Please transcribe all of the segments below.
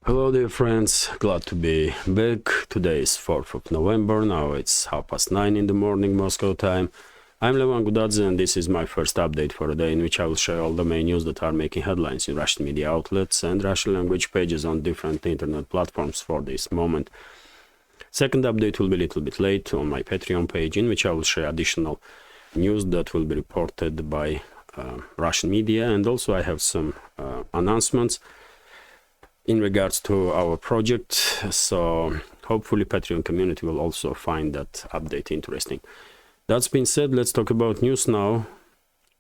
Hello dear friends, glad to be back. Today is 4th of November, now it's 9:30 in the morning Moscow time. I'm Levan Gudadze and this is my first update for a day in which I will share all the main news that are making headlines in Russian media outlets and Russian language pages on different internet platforms for this moment. Second update will be a little bit late on my Patreon page, in which I will share additional news that will be reported by Russian media, and also I have some announcements in regards to our project, so hopefully Patreon community will also find that update interesting. That's been said, let's talk about news now.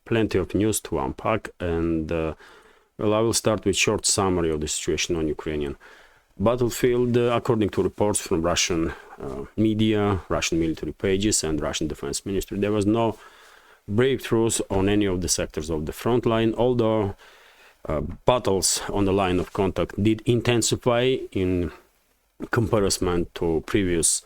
Plenty of news to unpack, and well, I will start with short summary of the situation on Ukrainian battlefield. According to reports from Russian media, Russian military pages and Russian Defense Ministry, there was no breakthroughs on any of the sectors of the front line, although battles on the line of contact did intensify in comparison to previous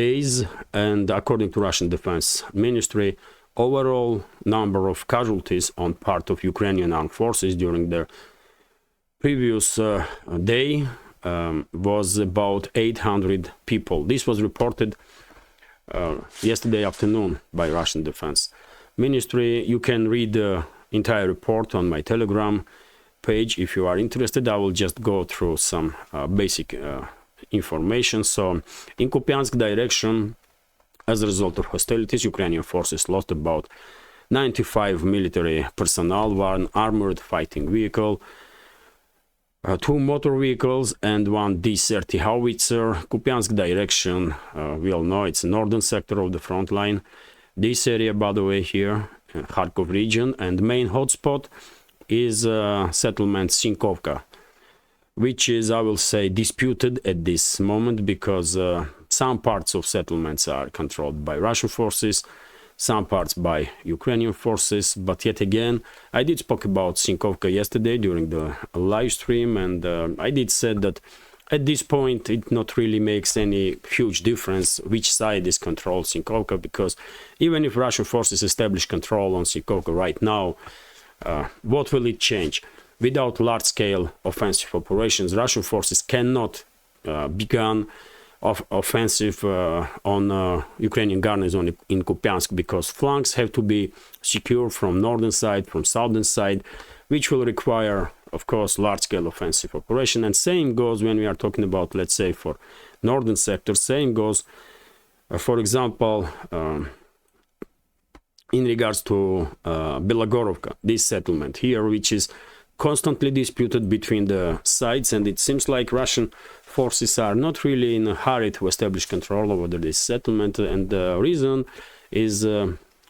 days. And according to Russian Defense Ministry, overall number of casualties on part of Ukrainian armed forces during the previous day was about 800 people. This was reported yesterday afternoon by Russian Defense Ministry. You can read the entire report on my Telegram page if you are interested. I will just go through some basic information. So in Kupiansk direction, as a result of hostilities, Ukrainian forces lost about 95 military personnel, one armored fighting vehicle, two motor vehicles and one D-30 howitzer. Kupiansk direction, we all know it's the northern sector of the front line. This area, by the way, here, Kharkov region, and main hotspot is settlement Sinkovka, which is, I will say, disputed at this moment because some parts of settlements are controlled by Russian forces, some parts by Ukrainian forces. But yet again, I did spoke about Sinkovka yesterday during the live stream, and I did said that at this point it not really makes any huge difference which side is controlled Sinkovka, because even if Russian forces establish control on Sinkovka right now, what will it change? Without large-scale offensive operations, Russian forces cannot begin offensive on Ukrainian garrison in Kupiansk, because flanks have to be secure from northern side, from southern side, which will require, of course, large-scale offensive operation. And same goes when we are talking about, let's say, for northern sector. Same goes, for example, in regards to Belogorovka, this settlement here, which is constantly disputed between the sides, and it seems like Russian forces are not really in a hurry to establish control over this settlement, and the reason is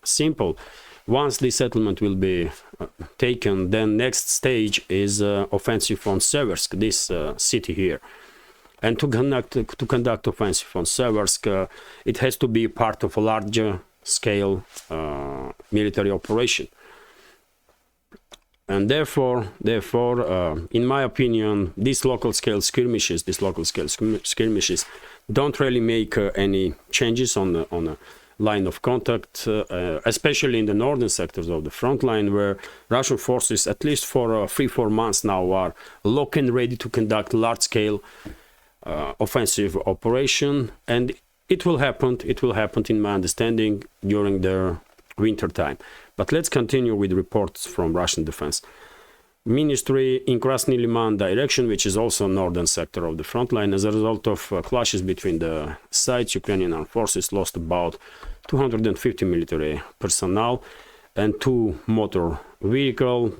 simple. Once this settlement will be taken, then next stage is offensive on Seversk, this city here. And to conduct offensive on Seversk, it has to be part of a larger scale military operation. And therefore, in my opinion, these local scale skirmishes don't really make any changes on the line of contact, especially in the northern sectors of the front line, where Russian forces, at least for 3-4 months now, are locked and ready to conduct large-scale offensive operation. And it will happen, in my understanding, during the winter time. But let's continue with reports from Russian Defense Ministry. In Krasny Liman direction, which is also northern sector of the front line, as a result of clashes between the sides, Ukrainian armed forces lost about 250 military personnel and two motor vehicles.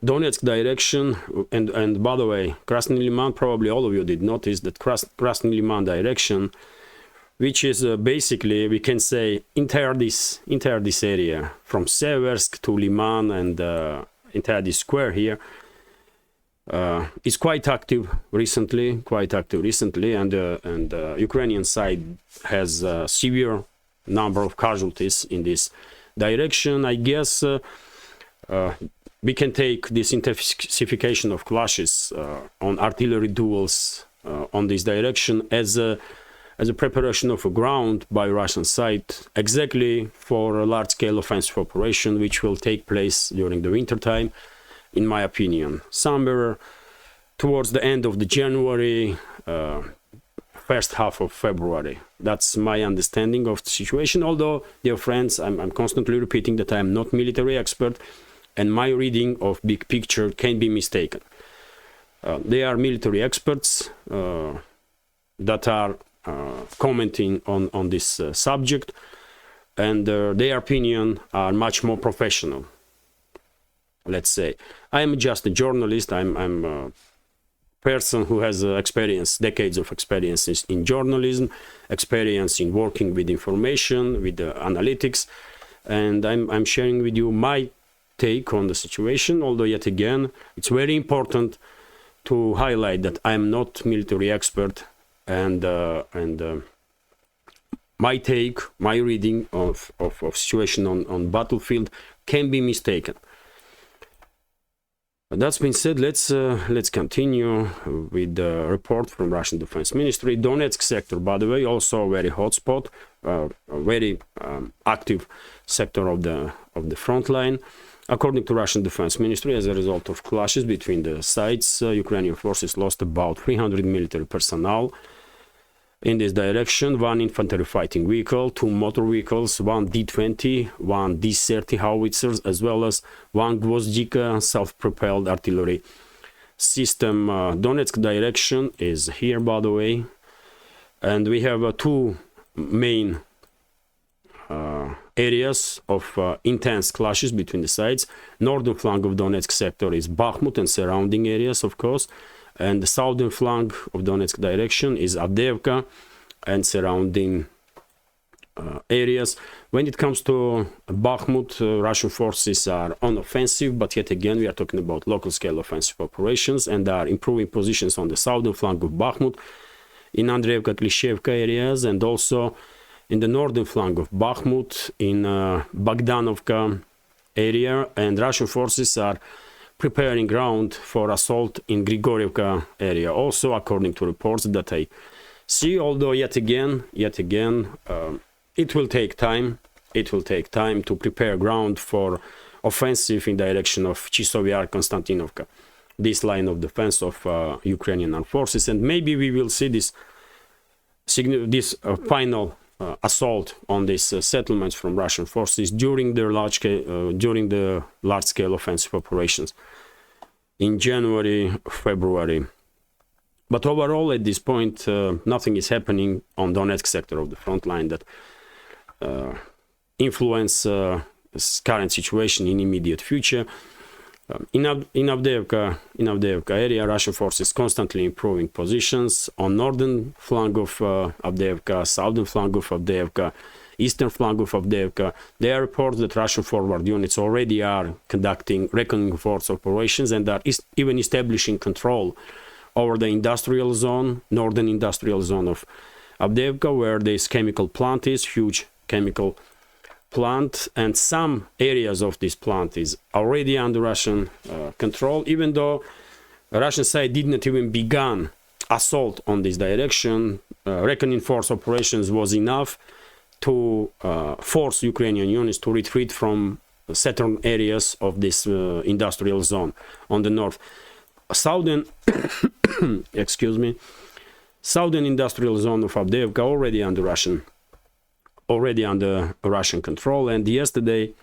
Donetsk direction, and by the way, Krasny Liman, probably all of you did notice that Krasny Liman direction, which is basically, we can say, entire this area from Seversk to Liman and entire this square here is quite active recently, and Ukrainian side has a severe number of casualties in this direction. I guess we can take this intensification of clashes on artillery duels on this direction as a as a preparation of a ground by Russian side exactly for a large-scale offensive operation which will take place during the winter time, in my opinion, somewhere towards the end of the January, first half of February. That's my understanding of the situation. Although, dear friends, I'm constantly repeating that I'm not military expert, and my reading of big picture can be mistaken. They are military experts that are commenting on this subject, and their opinion are much more professional, let's say. I'm just a journalist. I'm a person who has experience, decades of experiences in journalism, experience in working with information, with analytics, and I'm sharing with you my take on the situation. Although, yet again, it's very important to highlight that I'm not military expert, and my take, my reading of situation on battlefield can be mistaken. That's been said, let's continue with the report from Russian Defense Ministry. Donetsk sector, by the way, also a very hot spot, a very active sector of the front line. According to Russian Defense Ministry, as a result of clashes between the sides, Ukrainian forces lost about 300 military personnel in this direction: one infantry fighting vehicle, two motor vehicles, one D-20, one D-30 howitzers, as well as one Gvozdika self-propelled artillery system. Donetsk direction is here, by the way, and we have two main areas of intense clashes between the sides. Northern flank of Donetsk sector is Bakhmut and surrounding areas, of course, and the southern flank of Donetsk direction is Avdiivka and surrounding areas. When it comes to Bakhmut, Russian forces are on offensive, but yet again we are talking about local scale offensive operations, and are improving positions on the southern flank of Bakhmut, in Andreevka, Klishchevka areas, and also in the northern flank of Bakhmut, in Bogdanovka area, and Russian forces are preparing ground for assault in Grigorievka area, also according to reports that I see. Although yet again, it will take time. It will take time to prepare ground for offensive in direction of Chisov Yar, Konstantinovka, this line of defense of Ukrainian armed forces, and maybe we will see this final assault on these settlements from Russian forces during the large-scale offensive operations in January, February. But overall, at this point, nothing is happening on Donetsk sector of the front line that influence this current situation in immediate future. In Avdiivka area, Russian forces constantly improving positions on northern flank of Avdiivka, southern flank of Avdiivka, eastern flank of Avdiivka. There are reports that Russian forward units already are conducting reckoning force operations and are even establishing control over the industrial zone, northern industrial zone of Avdiivka, where this chemical plant is, huge chemical plant, and some areas of this plant is already under Russian control, even though the Russian side did not even begin assault on this direction. Reckoning force operations was enough to force Ukrainian units to retreat from certain areas of this industrial zone on the north. Southern southern industrial zone of Avdiivka already under Russian control. And yesterday,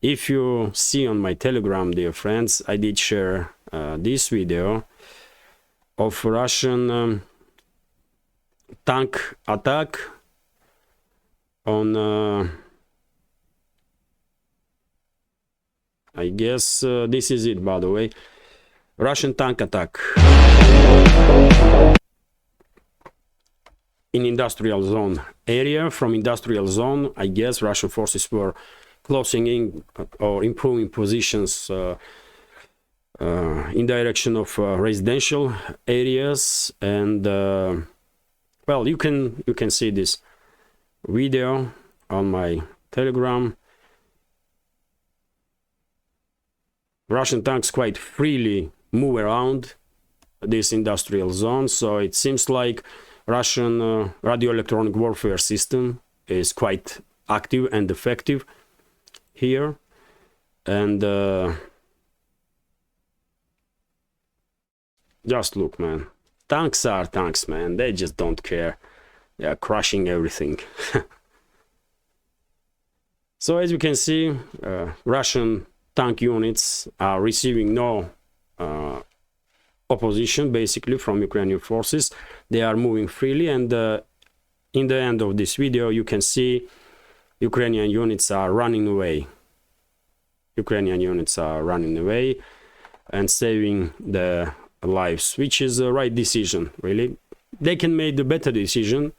if you see on my Telegram, dear friends, I did share this video of Russian tank attack on I guess this is it, by the way. Russian tank attack in industrial zone area. From industrial zone, I guess Russian forces were closing in or improving positions in direction of residential areas. And well, you can see this video on my Telegram. Russian tanks quite freely move around this industrial zone, so it seems like Russian radio-electronic warfare system is quite active and effective here. And just look, man. Tanks are tanks, man. They just don't care. They are crushing everything. So as you can see, Russian tank units are receiving no opposition basically from Ukrainian forces. They are moving freely, and in the end of this video you can see Ukrainian units are running away. Ukrainian units are running away and saving their lives, which is the right decision, really. They can make the better decision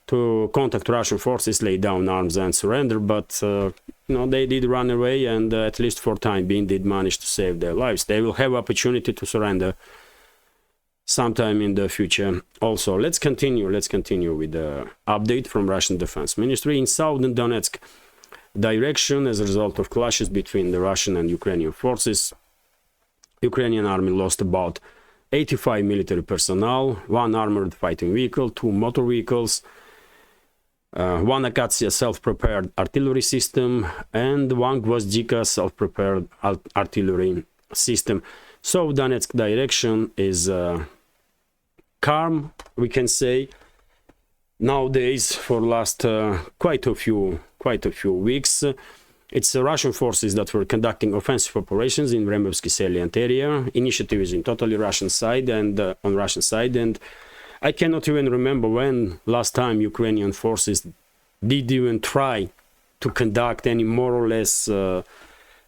to contact Russian forces, lay down arms and surrender, but you know, they did run away, and at least for time being did manage to save their lives. They will have opportunity to surrender sometime in the future. Also, let's continue with the update from Russian Defense Ministry. In southern Donetsk direction, as a result of clashes between the Russian and Ukrainian forces, Ukrainian army lost about 85 military personnel, 1 armored fighting vehicle, 2 motor vehicles, 1 Akatsiya self-prepared artillery system, and 1 Gvozdika self-prepared artillery system. So Donetsk direction is calm, we can say, nowadays for last quite a few weeks. It's Russian forces that were conducting offensive operations in Vremyevsky salient area. Initiative is in totally Russian side and on Russian side, and I cannot even remember when last time Ukrainian forces did even try to conduct any more or less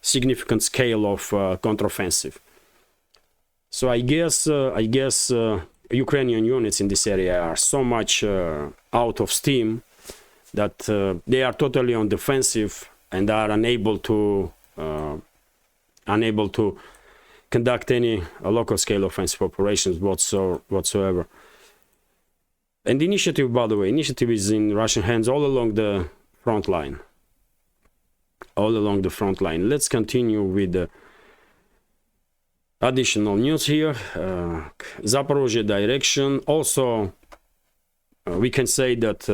significant scale of counteroffensive. So I guess Ukrainian units in this area are so much out of steam that they are totally on defensive and are unable to conduct any local scale offensive operations whatsoever. And the initiative, by the way, initiative is in Russian hands all along the front line. Let's continue with the additional news here. Zaporizhia direction. Also, we can say that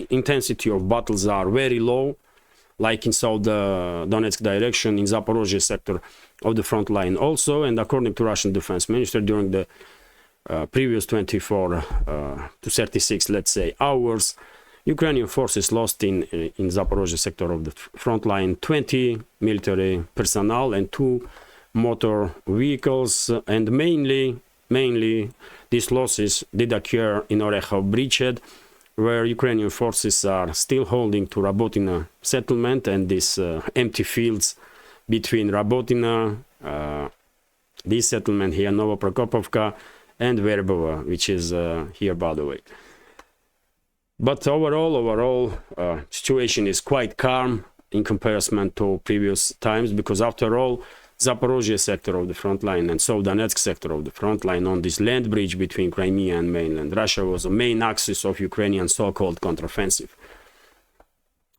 intensity of battles are very low, like in South Donetsk direction, in Zaporizhia sector of the front line also. And according to Russian Defense Minister, during the previous 24 to 36, let's say, hours, Ukrainian forces lost in Zaporizhia sector of the front line 20 military personnel and 2 motor vehicles, and mainly these losses did occur in Orekhov bridgehead, where Ukrainian forces are still holding to Rabotina settlement and these empty fields between Rabotina, this settlement here, Novoprokopovka, and Verbova, which is here, by the way. But overall, situation is quite calm in comparison to previous times, because after all, Zaporizhia sector of the front line and South Donetsk sector of the front line on this land bridge between Crimea and mainland Russia was the main axis of Ukrainian so-called counteroffensive.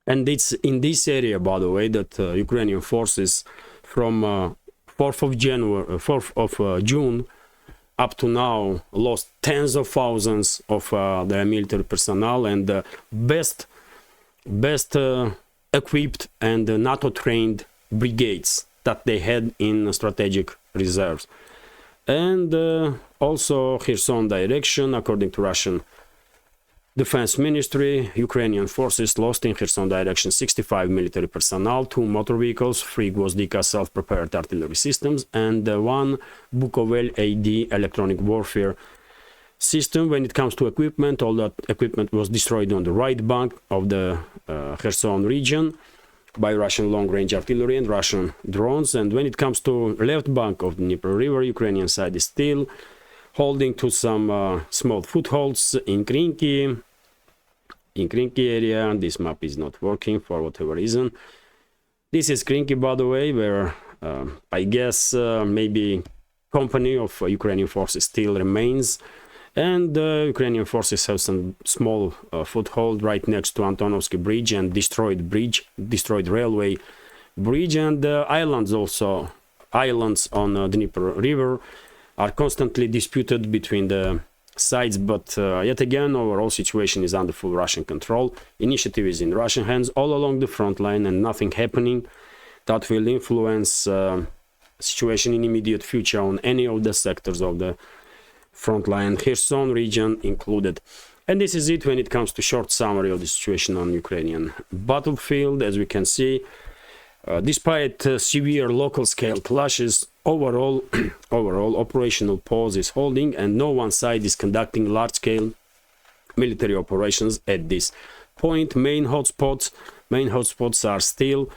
And it's in this area, by the way, that Ukrainian forces from 4th of June up to now lost tens of thousands of their military personnel and best equipped and NATO-trained brigades that they had in strategic reserves. And also Kherson direction, according to Russian Defense Ministry, Ukrainian forces lost in Kherson direction 65 military personnel, 2 motor vehicles, 3 Gvozdika self-prepared artillery systems, and 1 Bukovel AD electronic warfare system. When it comes to equipment, all that equipment was destroyed on the right bank of the Kherson region by Russian long-range artillery and Russian drones. And when it comes to left bank of the Dnieper River, Ukrainian side is still holding to some small footholds in Krinky area. This map is not working for whatever reason. This is Krinky, by the way, where I guess maybe company of Ukrainian forces still remains. And Ukrainian forces have some small foothold right next to Antonovsky Bridge and destroyed railway bridge, and islands on Dnieper River are constantly disputed between the sides, but yet again, overall situation is under full Russian control. Initiative is in Russian hands all along the front line, and nothing happening that will influence situation in immediate future on any of the sectors of the front line, Kherson region included. And this is it when it comes to short summary of the situation on Ukrainian battlefield. As we can see, despite severe local scale clashes, overall operational pause is holding, and no one side is conducting large scale military operations at this point. Main hotspots are still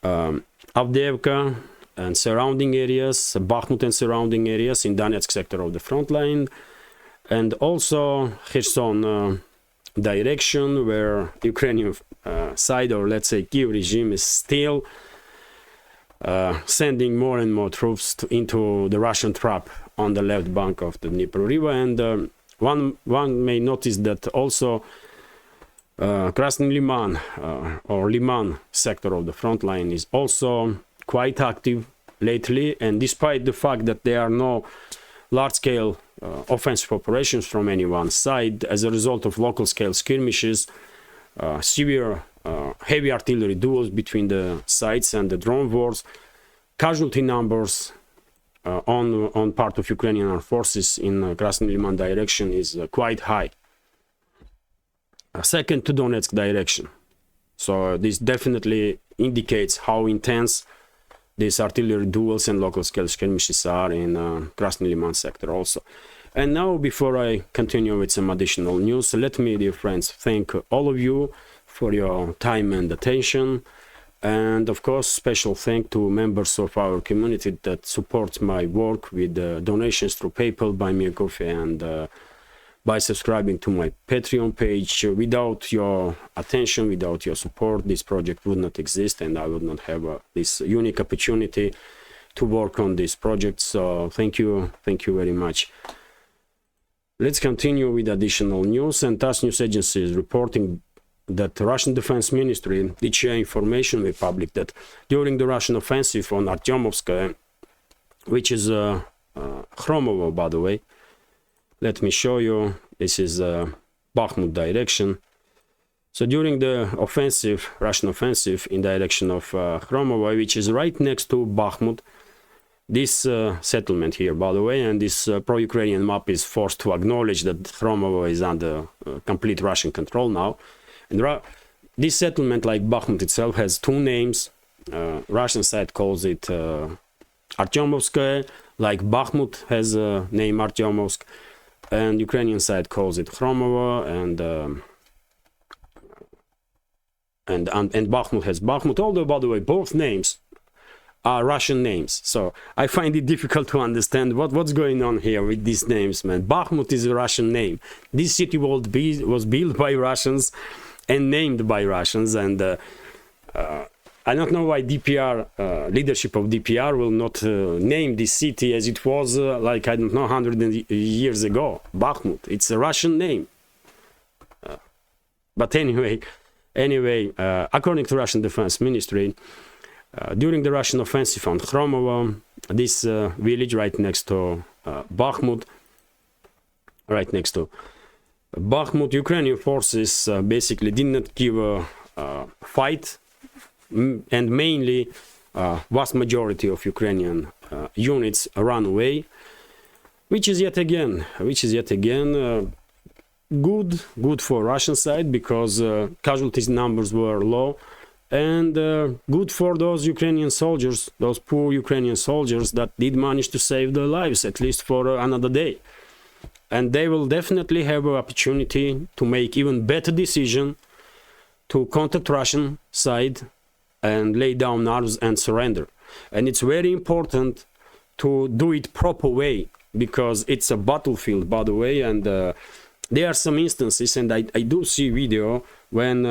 Avdiivka and surrounding areas, Bakhmut and surrounding areas in Donetsk sector of the front line, and also Kherson direction, where Ukrainian side, or let's say Kiev regime, is still sending more and more troops into the Russian trap on the left bank of the Dnieper River. And one may notice that also Krasny Liman or Liman sector of the front line is also quite active lately, and despite the fact that there are no large-scale offensive operations from any one side, as a result of local-scale skirmishes, severe heavy artillery duels between the sides and the drone wars, casualty numbers on part of Ukrainian armed forces in Krasny Liman direction is quite high. Second to Donetsk direction. So this definitely indicates how intense these artillery duels and local scale skirmishes are in Krasny Liman sector also. And now, before I continue with some additional news, let me, dear friends, thank all of you for your time and attention. And of course, special thank to members of our community that supports my work with donations through PayPal, Buy Me a Coffee, and by subscribing to my Patreon page. Without your attention, without your support, this project would not exist, and I would not have this unique opportunity to work on this project. So thank you very much. Let's continue with additional news. And TASS news agency is reporting that the Russian Defense Ministry did share information with public that during the Russian offensive on Artyomovskaya, which is Khromovo, by the way, let me show you. This is Bakhmut direction. So during the offensive, Russian offensive in direction of Khromovo, which is right next to Bakhmut, this settlement here, by the way, and this pro-Ukrainian map is forced to acknowledge that Khromovo is under complete Russian control now. And this settlement, like Bakhmut itself, has two names. Russian side calls it Artyomovskaya, like Bakhmut has a name Artyomovsk, and Ukrainian side calls it Khromovo, and Bakhmut has Bakhmut, although, by the way, both names are Russian names. So I find it difficult to understand what's going on here with these names, man. Bakhmut is a Russian name. This city was built by Russians and named by Russians, and I don't know why DPR, leadership of DPR will not name this city as it was, like, I don't know, 100 years ago. Bakhmut, it's a Russian name. But anyway, according to Russian Defense Ministry, during the Russian offensive on Khromovo, this village right next to Bakhmut, Ukrainian forces basically did not give a fight, and mainly vast majority of Ukrainian units ran away, which is yet again good for Russian side, because casualties numbers were low, and good for those Ukrainian soldiers, those poor Ukrainian soldiers that did manage to save their lives, at least for another day. And they will definitely have an opportunity to make even better decision to contact Russian side and lay down arms and surrender. And it's very important to do it proper way, because it's a battlefield, by the way, and there are some instances, and I do see video when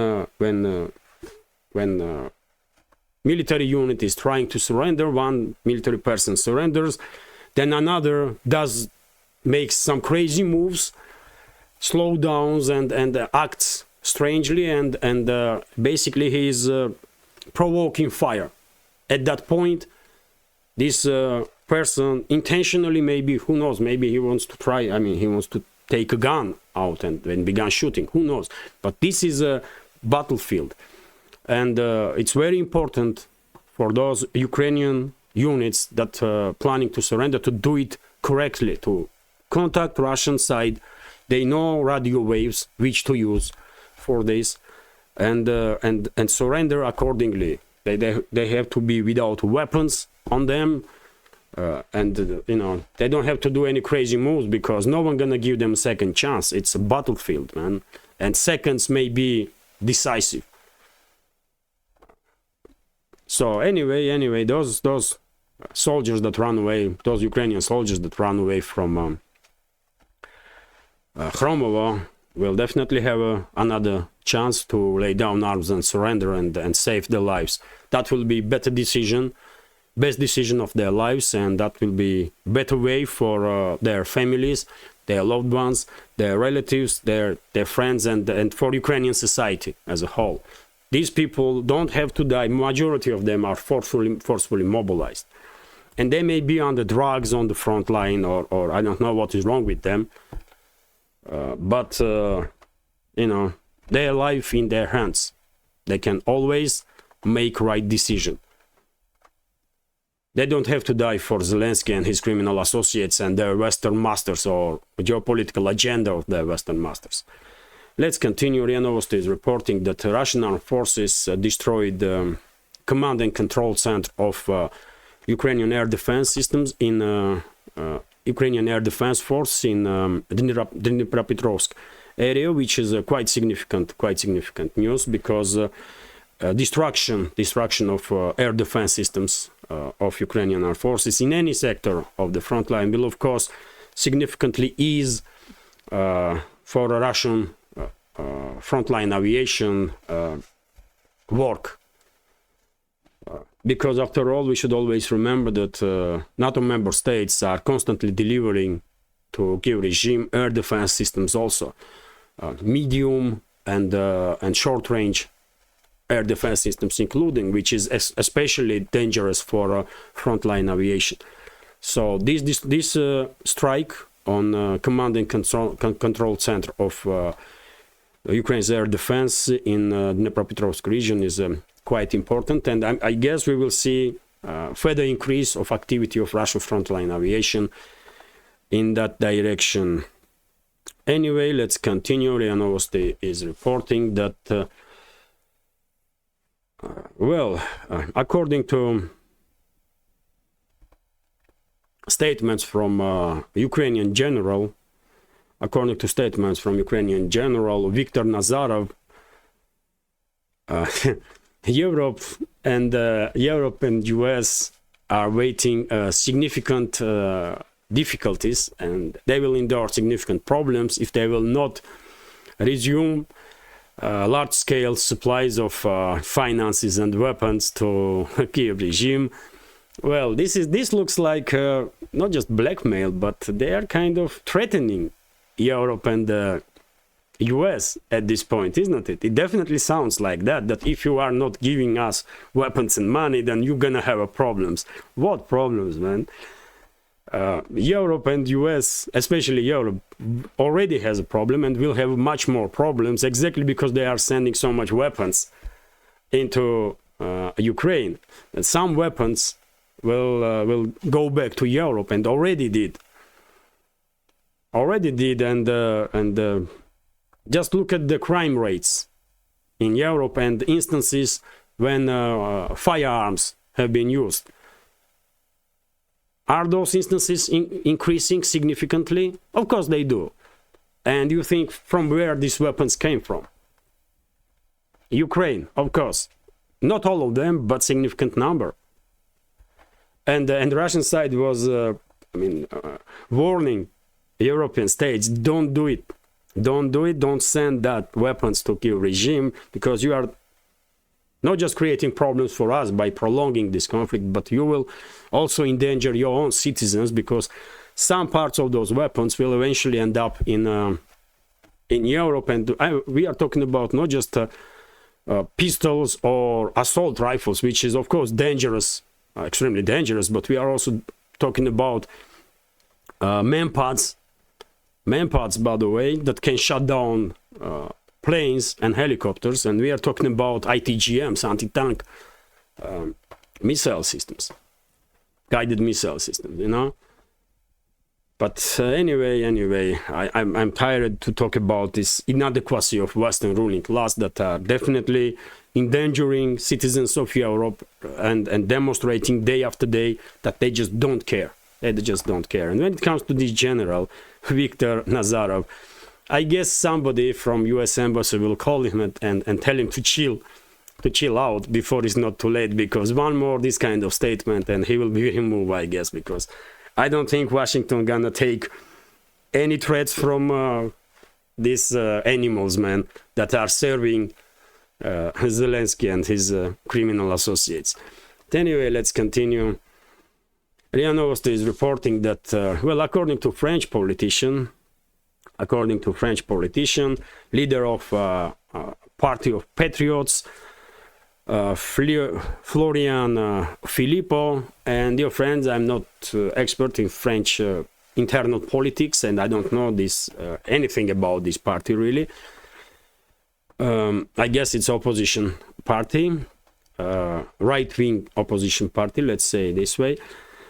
military unit is trying to surrender, one military person surrenders, then another makes some crazy moves, slowdowns, and acts strangely, and basically he is provoking fire. At that point, this person intentionally, maybe, who knows, maybe he wants to try, he wants to take a gun out and began shooting. Who knows? But this is a battlefield. And it's very important for those Ukrainian units that planning to surrender to do it correctly, to contact Russian side. They know radio waves which to use for this, and surrender accordingly. They have to be without weapons on them, and you know, they don't have to do any crazy moves because no one gonna give them a second chance. It's a battlefield, man, and seconds may be decisive. So anyway, those soldiers that run away, those Ukrainian soldiers that run away from Khromovo will definitely have another chance to lay down arms and surrender and save their lives. That will be better decision, best decision of their lives, and that will be better way for their families, their loved ones, their relatives, their friends, and for Ukrainian society as a whole. These people don't have to die. Majority of them are forcefully mobilized. And they may be on the drugs on the front line, or I don't know what is wrong with them. But you know, their life in their hands. They can always make right decision. They don't have to die for Zelensky and his criminal associates and their Western masters or geopolitical agenda of their Western masters. Let's continue. RIA Novosti is reporting that Russian armed forces destroyed the command and control center of Ukrainian air defense systems in Ukrainian Air Defense Force in Dnipropetrovsk area, which is quite significant news because destruction of air defense systems of Ukrainian armed forces in any sector of the front line will, of course, significantly ease for a Russian frontline aviation work. Because after all, we should always remember that NATO member states are constantly delivering to Kiev regime air defense systems also, medium and short-range air defense systems including, which is especially dangerous for frontline aviation. So this strike on command and control center of Ukraine's air defense in Dnipropetrovsk region is quite important, and I guess we will see further increase of activity of Russian frontline aviation in that direction. Anyway, let's continue. RIA Novosti is reporting that according to statements from Ukrainian general, Viktor Nazarov, Europe and US are waiting significant difficulties, and they will endure significant problems if they will not resume large-scale supplies of finances and weapons to Kiev regime. Well, this looks like not just blackmail, but they are kind of threatening Europe and the US at this point, isn't it? It definitely sounds like that if you are not giving us weapons and money, then you're gonna have problems. What problems, man? Europe and US, especially Europe, already has a problem and will have much more problems exactly because they are sending so much weapons into Ukraine. And some weapons will go back to Europe and already did, and just look at the crime rates in Europe and instances when firearms have been used. Are those instances increasing significantly? Of course they do. And you think from where these weapons came from? Ukraine, of course. Not all of them, but significant number. And the Russian side was, warning European states, don't do it. Don't do it. Don't send that weapons to Kiev regime, because you are not just creating problems for us by prolonging this conflict, but you will also endanger your own citizens, because some parts of those weapons will eventually end up in Europe. And we are talking about not just pistols or assault rifles, which is of course dangerous, extremely dangerous, but we are also talking about manpads manpads, by the way, that can shut down planes and helicopters, and we are talking about ITGMs, anti-tank missile systems, guided missile systems, you know. But anyway, I'm tired to talk about this inadequacy of Western ruling class that are definitely endangering citizens of Europe and demonstrating day after day that they just don't care. They just don't care. And when it comes to this general, Viktor Nazarov, I guess somebody from US Embassy will call him and tell him to chill out before it's not too late, because one more this kind of statement and he will be removed, I guess, because I don't think Washington gonna take any threats from these animals, man, that are serving Zelensky and his criminal associates. But anyway, let's continue. RIA Novosti is reporting that, well, according to French politician, leader of Party of Patriots, Florian Philippot, and dear friends, I'm not expert in French internal politics, and I don't know this anything about this party really. I guess it's opposition party, right-wing opposition party, let's say this way.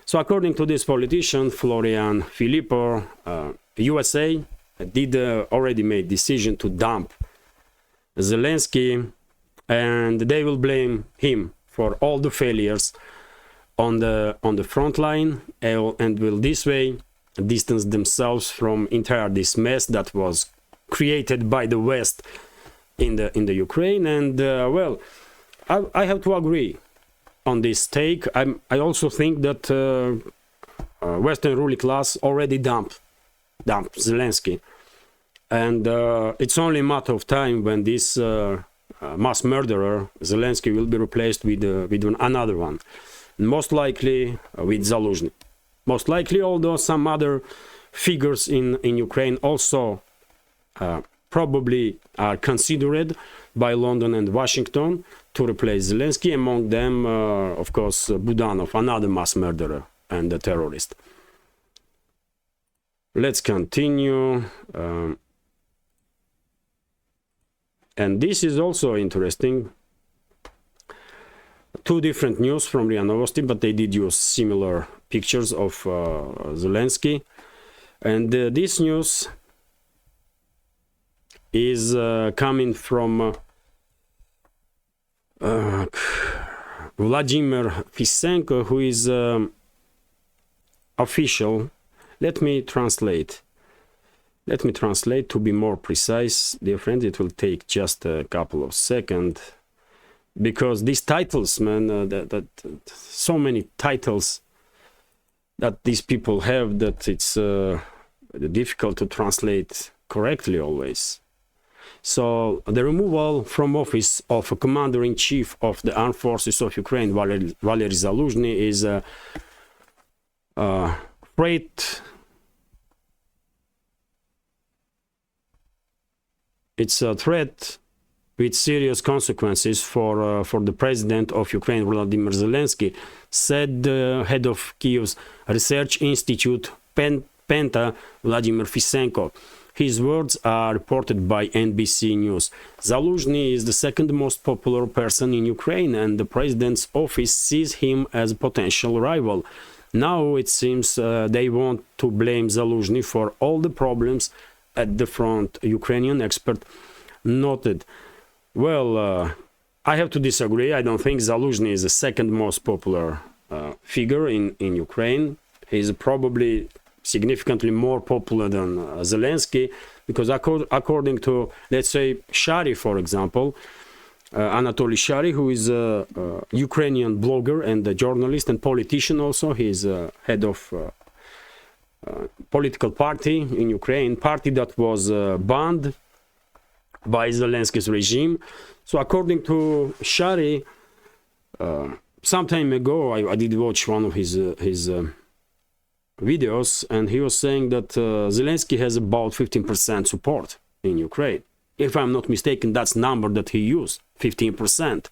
So according to this politician, Florian Philippot, USA did already made decision to dump Zelensky, and they will blame him for all the failures on the front line, and will this way distance themselves from entire this mess that was created by the West in the Ukraine. And well, I have to agree on this take. I also think that Western ruling class already dumped Zelensky, and it's only a matter of time when this mass murderer Zelensky will be replaced with another one, most likely with Zaluzhny. Most likely, although some other figures in Ukraine also probably are considered by London and Washington to replace Zelensky. Among them, of course, Budanov, another mass murderer and a terrorist. Let's continue. And this is also interesting. Two different news from RIA Novosti, but they did use similar pictures of Zelensky. And this news is coming from Vladimir Fisenko, who is official. Let me translate to be more precise, dear friends. It will take just a couple of seconds, because these titles, man, that so many titles that these people have, that it's difficult to translate correctly always. So the removal from office of a commander-in-chief of the armed forces of Ukraine, Valery Zaluzhny, is a threat. It's a threat with serious consequences for the president of Ukraine, Volodymyr Zelensky, said the head of Kyiv's research institute, Penta, Vladimir Fisenko. His words are reported by NBC News. Zaluzhny is the second most popular person in Ukraine, and the president's office sees him as a potential rival. Now it seems they want to blame Zaluzhny for all the problems at the front, Ukrainian expert noted. Well, I have to disagree. I don't think Zaluzhny is the second most popular figure in Ukraine. He's probably significantly more popular than Zelensky, because according to, let's say, Shari, for example, Anatoli Shari, who is a Ukrainian blogger and a journalist and politician also. He's head of political party in Ukraine, party that was banned by Zelensky's regime. So according to Shari, some time ago, I did watch one of his videos, and he was saying that Zelensky has about 15% support in Ukraine. If I'm not mistaken, that's number that he used, 15%.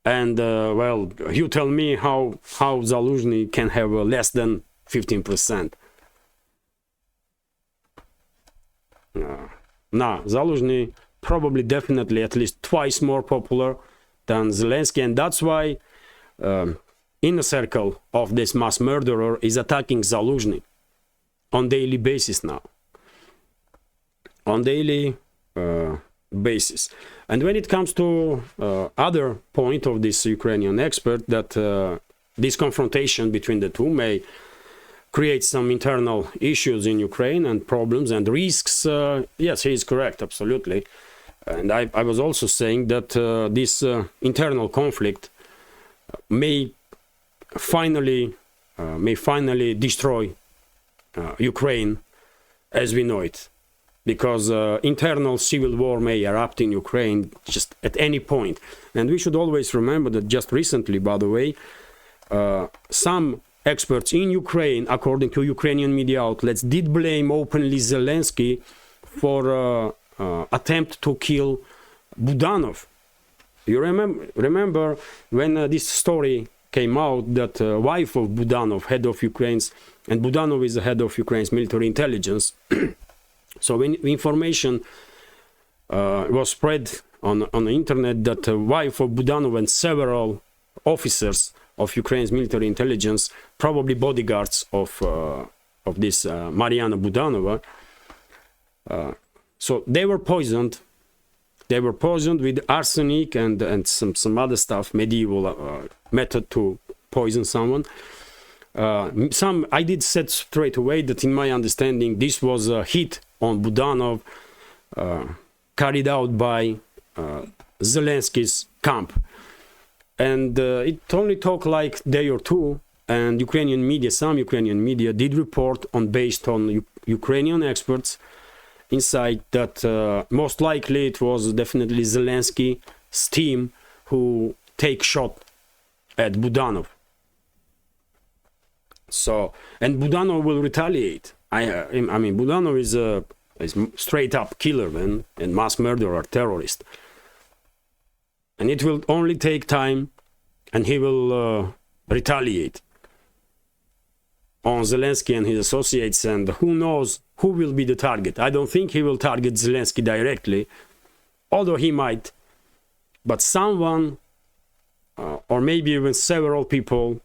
And well, you tell me how Zaluzhny can have less than 15%. Now, Zaluzhny probably definitely at least twice more popular than Zelensky, and that's why inner circle of this mass murderer is attacking Zaluzhny on daily basis now. On daily basis. And when it comes to other point of this Ukrainian expert, that this confrontation between the two may create some internal issues in Ukraine and problems and risks, yes, he is correct, absolutely. And I was also saying that this internal conflict may finally destroy Ukraine as we know it, because internal civil war may erupt in Ukraine just at any point. And we should always remember that just recently, by the way, some experts in Ukraine, according to Ukrainian media outlets, did blame openly Zelensky for attempt to kill Budanov. You remember when this story came out that wife of Budanov, head of Ukraine's, and Budanov is the head of Ukraine's military intelligence. So when information was spread on the internet that the wife of Budanov and several officers of Ukraine's military intelligence, probably bodyguards of this Mariana Budanova, so they were poisoned. They were poisoned with arsenic and some other stuff, medieval method to poison someone. I did said straight away that in my understanding this was a hit on Budanov carried out by Zelensky's camp. And it only took like a day or two, and some Ukrainian media did report based on Ukrainian experts inside that most likely it was definitely Zelensky's team who take shot at Budanov. So, and Budanov will retaliate. I mean, Budanov is a straight up killer, man, and mass murderer, terrorist. And it will only take time, and he will retaliate on Zelensky and his associates, and who knows who will be the target. I don't think he will target Zelensky directly, although he might, but someone, or maybe even several people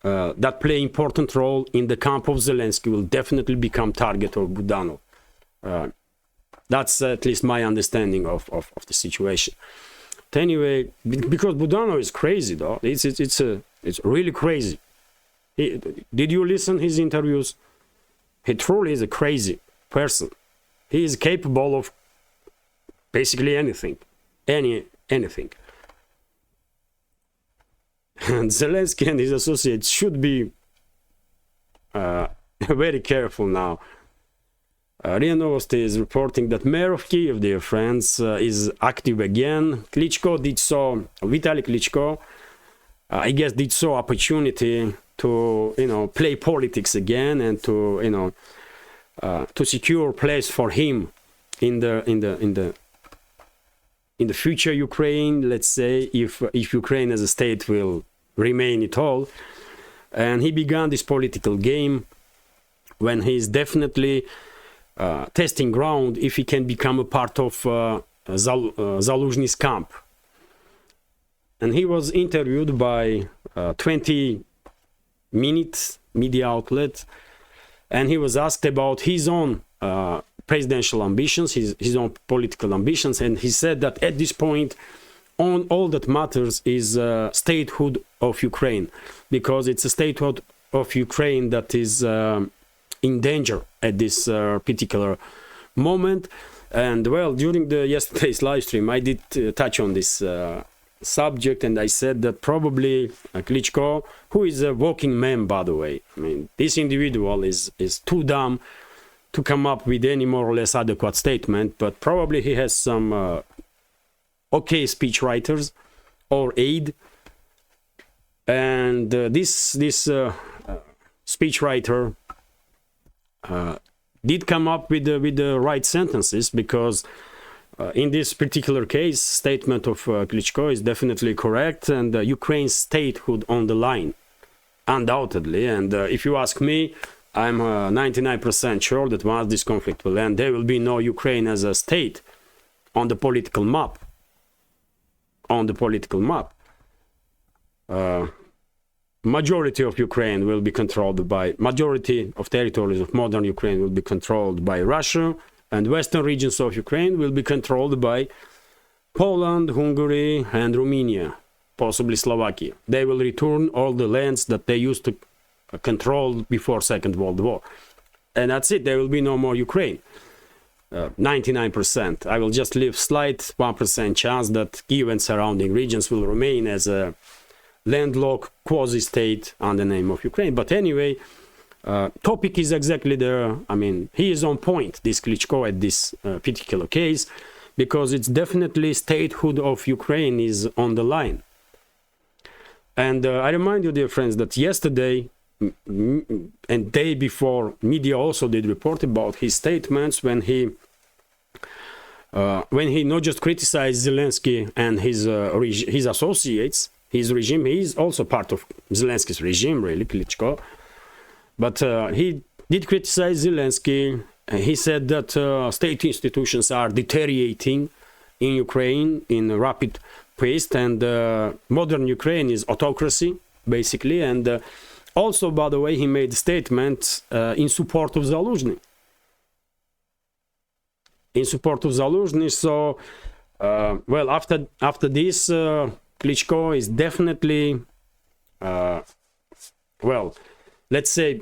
that play important role in the camp of Zelensky will definitely become target of Budanov. That's at least my understanding of the situation. But anyway, because Budanov is crazy, though, it's really crazy. Did you listen his interviews? He truly is a crazy person. He is capable of basically anything, anything. And Zelensky and his associates should be very careful now. RIA Novosti is reporting that mayor of Kiev, dear friends, is active again. Klitschko did so, Vitali Klitschko, I guess did so opportunity to play politics again and to secure place for him in the future Ukraine, let's say, if Ukraine as a state will remain at all. And he began this political game when he's definitely testing ground if he can become a part of Zaluzhny's camp. And he was interviewed by 20 Minutes media outlet, and he was asked about his own presidential ambitions, his own political ambitions, and he said that at this point all that matters is statehood of Ukraine, because it's a statehood of Ukraine that is in danger at this particular moment. And well, during yesterday's live stream I did touch on this subject, and I said that probably Klitschko, who is a walking man, by the way, I mean, this individual is too dumb to come up with any more or less adequate statement, but probably he has some okay speechwriters or aid, and this speechwriter did come up with the right sentences, because in this particular case, statement of Klitschko is definitely correct, and Ukraine's statehood on the line, undoubtedly. And if you ask me, I'm 99% sure that once this conflict will end, there will be no Ukraine as a state on the political map. On the political map. Majority of Ukraine will be controlled by, majority of territories of modern Ukraine will be controlled by Russia, and western regions of Ukraine will be controlled by Poland, Hungary, and Romania, possibly Slovakia. They will return all the lands that they used to control before Second World War. And that's it, there will be no more Ukraine. 99%. I will just leave slight 1% chance that Kiev and surrounding regions will remain as a landlocked quasi-state under the name of Ukraine. But anyway, topic is exactly there. I mean, he is on point, this Klitschko, at this particular case, because it's definitely statehood of Ukraine is on the line. And I remind you, dear friends, that yesterday and day before, media also did report about his statements when he not just criticized Zelensky and his associates, his regime. He is also part of Zelensky's regime, really, Klitschko. But he did criticize Zelensky. He said that state institutions are deteriorating in Ukraine in a rapid pace, and modern Ukraine is autocracy, basically. And also, by the way, he made a statement in support of Zaluzhny. In support of Zaluzhny. So, well, after this, Klitschko is definitely, well, let's say,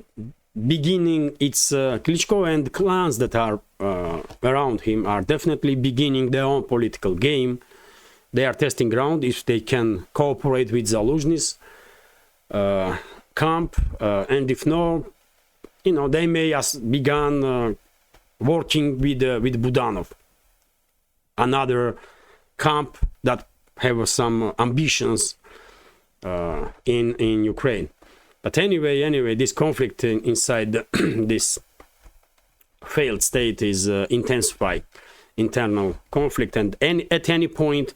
beginning its Klitschko and clans that are around him are definitely beginning their own political game. They are testing ground if they can cooperate with Zaluzhny's camp, and if no, you know, they may have begun working with Budanov, another camp that have some ambitions in Ukraine. But anyway, this conflict inside this failed state is intensifying internal conflict, and at any point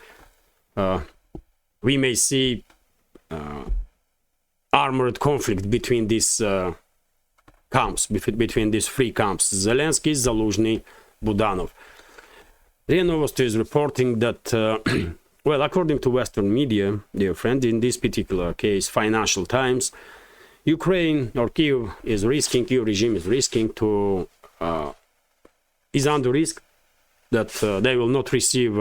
we may see armored conflict between these camps, between these three camps: Zelensky, Zaluzhny, Budanov. RIA Novosti is reporting that, well, according to Western media, dear friend, in this particular case, Financial Times, Ukraine or Kiev regime is risking to, is under risk that they will not receive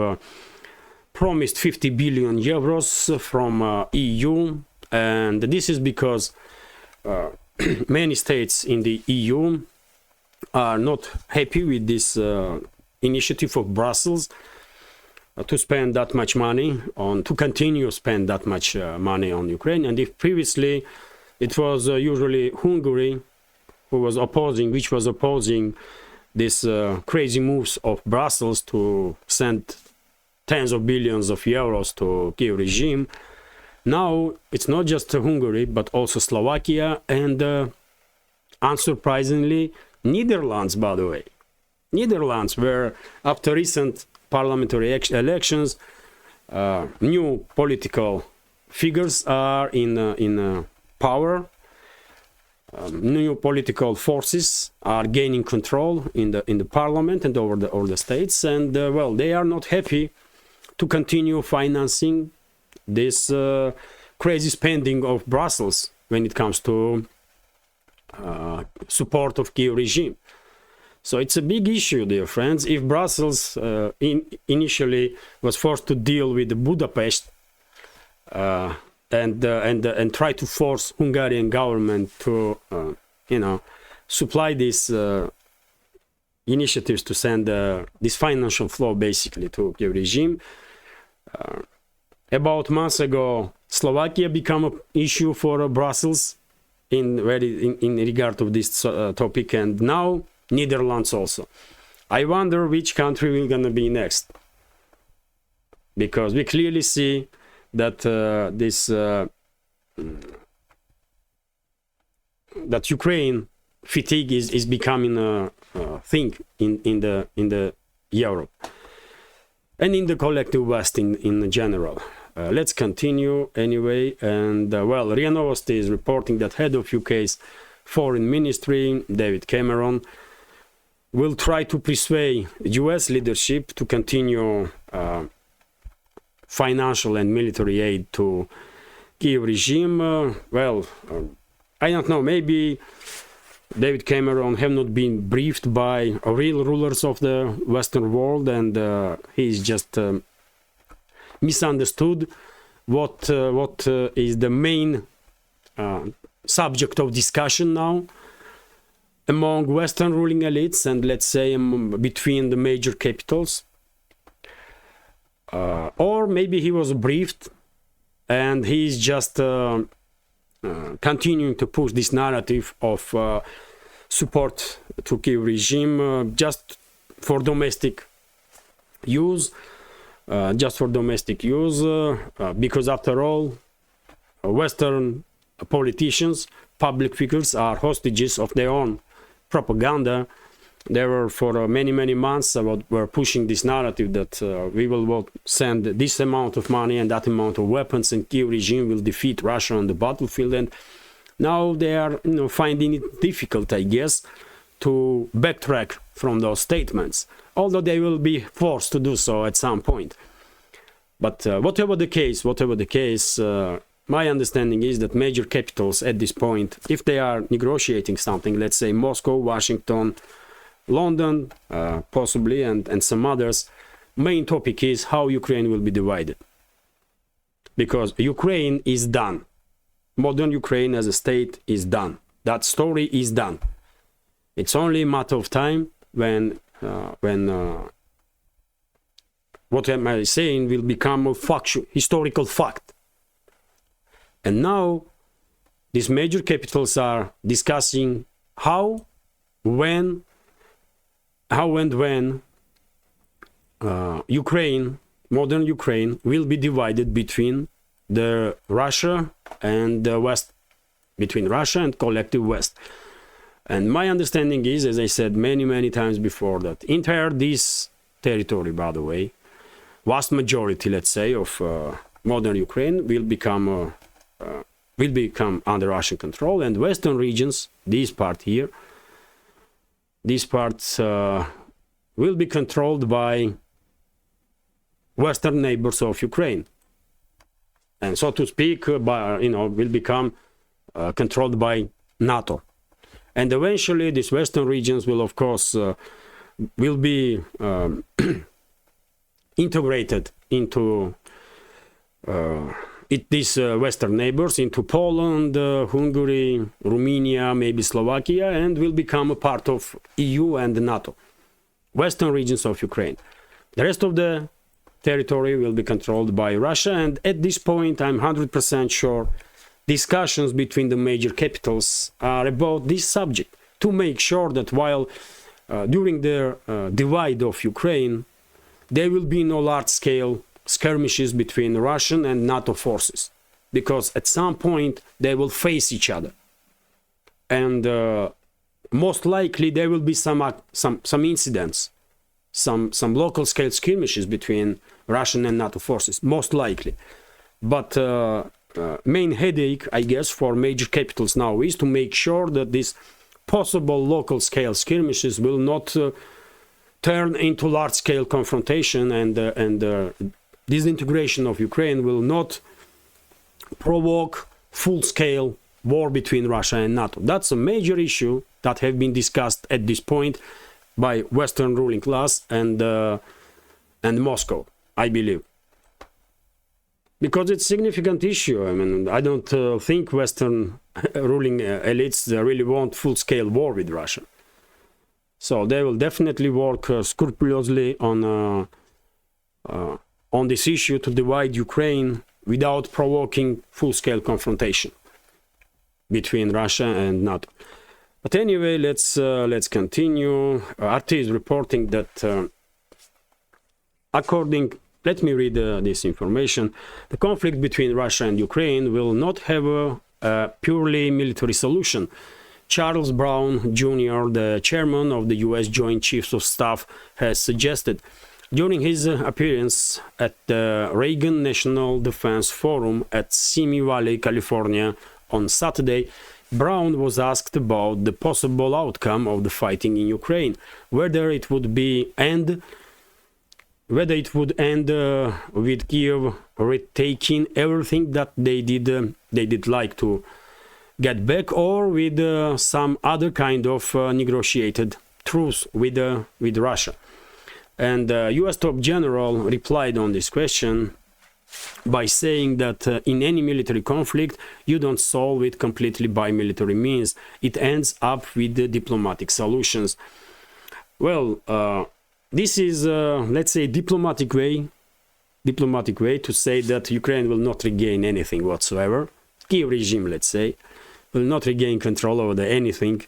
promised 50 billion euros from EU. And this is because many states in the EU are not happy with this initiative of Brussels to spend that much money on, to continue spend that much money on Ukraine. And if previously it was usually Hungary who was opposing, this crazy moves of Brussels to send tens of billions of euros to Kiev regime. Now it's not just Hungary, but also Slovakia and, unsurprisingly, Netherlands, by the way. Netherlands, where after recent parliamentary elections, new political figures are in power. New political forces are gaining control in the parliament and over the states, and well, they are not happy to continue financing this crazy spending of Brussels when it comes to support of Kiev regime. So it's a big issue, dear friends. If Brussels initially was forced to deal with Budapest and try to force Hungarian government to, you know, supply these initiatives to send this financial flow basically to Kiev regime. About months ago, Slovakia became an issue for Brussels in regard to this topic, and now Netherlands also. I wonder which country will gonna be next, because we clearly see that that Ukraine fatigue is becoming a thing in the Europe and in the collective West in general. Let's continue anyway. And well, RIA Novosti is reporting that head of UK's Foreign Ministry, David Cameron, will try to persuade US leadership to continue financial and military aid to Kiev regime. I don't know, maybe David Cameron have not been briefed by real rulers of the Western world, and he's just misunderstood what is the main subject of discussion now among Western ruling elites and, let's say, between the major capitals. Or maybe he was briefed and he's just continuing to push this narrative of support to Kiev regime just for domestic use, because after all, Western politicians, public figures are hostages of their own propaganda. They were for many months were pushing this narrative that we will send this amount of money and that amount of weapons, and Kiev regime will defeat Russia on the battlefield. And now they are finding it difficult, I guess, to backtrack from those statements, although they will be forced to do so at some point. But whatever the case, my understanding is that major capitals at this point, if they are negotiating something, let's say Moscow, Washington, London, possibly, and some others, main topic is how Ukraine will be divided. Because Ukraine is done. Modern Ukraine as a state is done. That story is done. It's only a matter of time when what am I saying will become a historical fact. And now these major capitals are discussing how and when Ukraine, modern Ukraine, will be divided between the Russia and the West, between Russia and collective West. And my understanding is, as I said many times before, that entire this territory, by the way, vast majority, let's say, of modern Ukraine will become under Russian control, and Western regions, this part here, these parts will be controlled by Western neighbors of Ukraine, and so to speak, will become controlled by NATO. And eventually, these Western regions will, of course, will be integrated into these Western neighbors, into Poland, Hungary, Romania, maybe Slovakia, and will become a part of EU and NATO. Western regions of Ukraine. The rest of the territory will be controlled by Russia, and at this point, I'm 100% sure discussions between the major capitals are about this subject, to make sure that while during the divide of Ukraine, there will be no large-scale skirmishes between Russian and NATO forces, because at some point they will face each other, and most likely there will be some incidents, some local-scale skirmishes between Russian and NATO forces, most likely. But main headache, I guess, for major capitals now is to make sure that these possible local-scale skirmishes will not turn into large-scale confrontation, and disintegration of Ukraine will not provoke full-scale war between Russia and NATO. That's a major issue that have been discussed at this point by Western ruling class and Moscow, I believe. Because it's a significant issue. I mean, I don't think Western ruling elites really want full-scale war with Russia. So they will definitely work scrupulously on this issue to divide Ukraine without provoking full-scale confrontation between Russia and NATO. But anyway, let's continue. RT is reporting that let me read this information. The conflict between Russia and Ukraine will not have a purely military solution. Charles Brown Jr., the chairman of the U.S. Joint Chiefs of Staff, has suggested during his appearance at the Reagan National Defense Forum at Simi Valley, California on Saturday. Brown was asked about the possible outcome of the fighting in Ukraine, whether it would end with Kiev retaking everything that they did like to get back, or with some other kind of negotiated truce with Russia. And US top general replied on this question by saying that in any military conflict, you don't solve it completely by military means. It ends up with the diplomatic solutions. Well, this is, let's say, diplomatic way to say that Ukraine will not regain anything whatsoever. Kiev regime, let's say, will not regain control over anything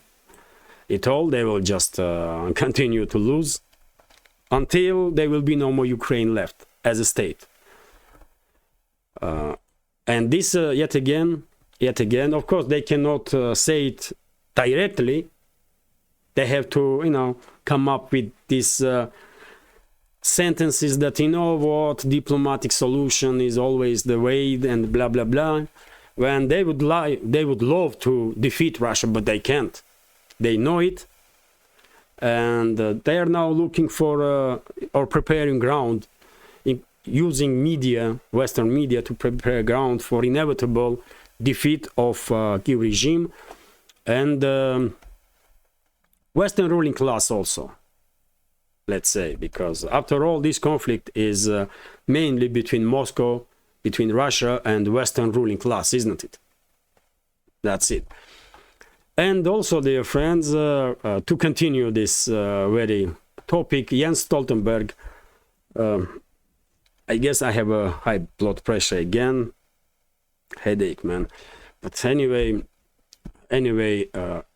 at all. They will just continue to lose until there will be no more Ukraine left as a state. And this, yet again, of course, they cannot say it directly. They have to, come up with these sentences that, what, diplomatic solution is always the way, and blah blah blah. When they would love to defeat Russia, but they can't. They know it, and they are now looking for or preparing ground, using media, Western media, to prepare ground for inevitable defeat of Kiev regime and Western ruling class also, let's say, because after all, this conflict is mainly between Moscow, between Russia and Western ruling class, isn't it? That's it. And also, dear friends, to continue this very topic, Jens Stoltenberg, I guess I have a high blood pressure again, headache, man. But anyway,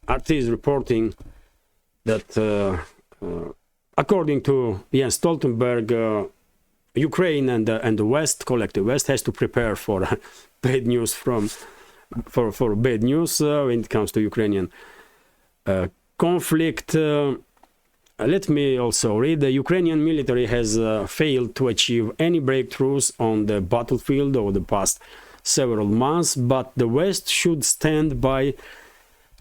RT is reporting that according to Jens Stoltenberg, Ukraine and the West, collective West, has to prepare for bad news for bad news when it comes to Ukrainian conflict. Let me also read. The Ukrainian military has failed to achieve any breakthroughs on the battlefield over the past several months, but the West should stand by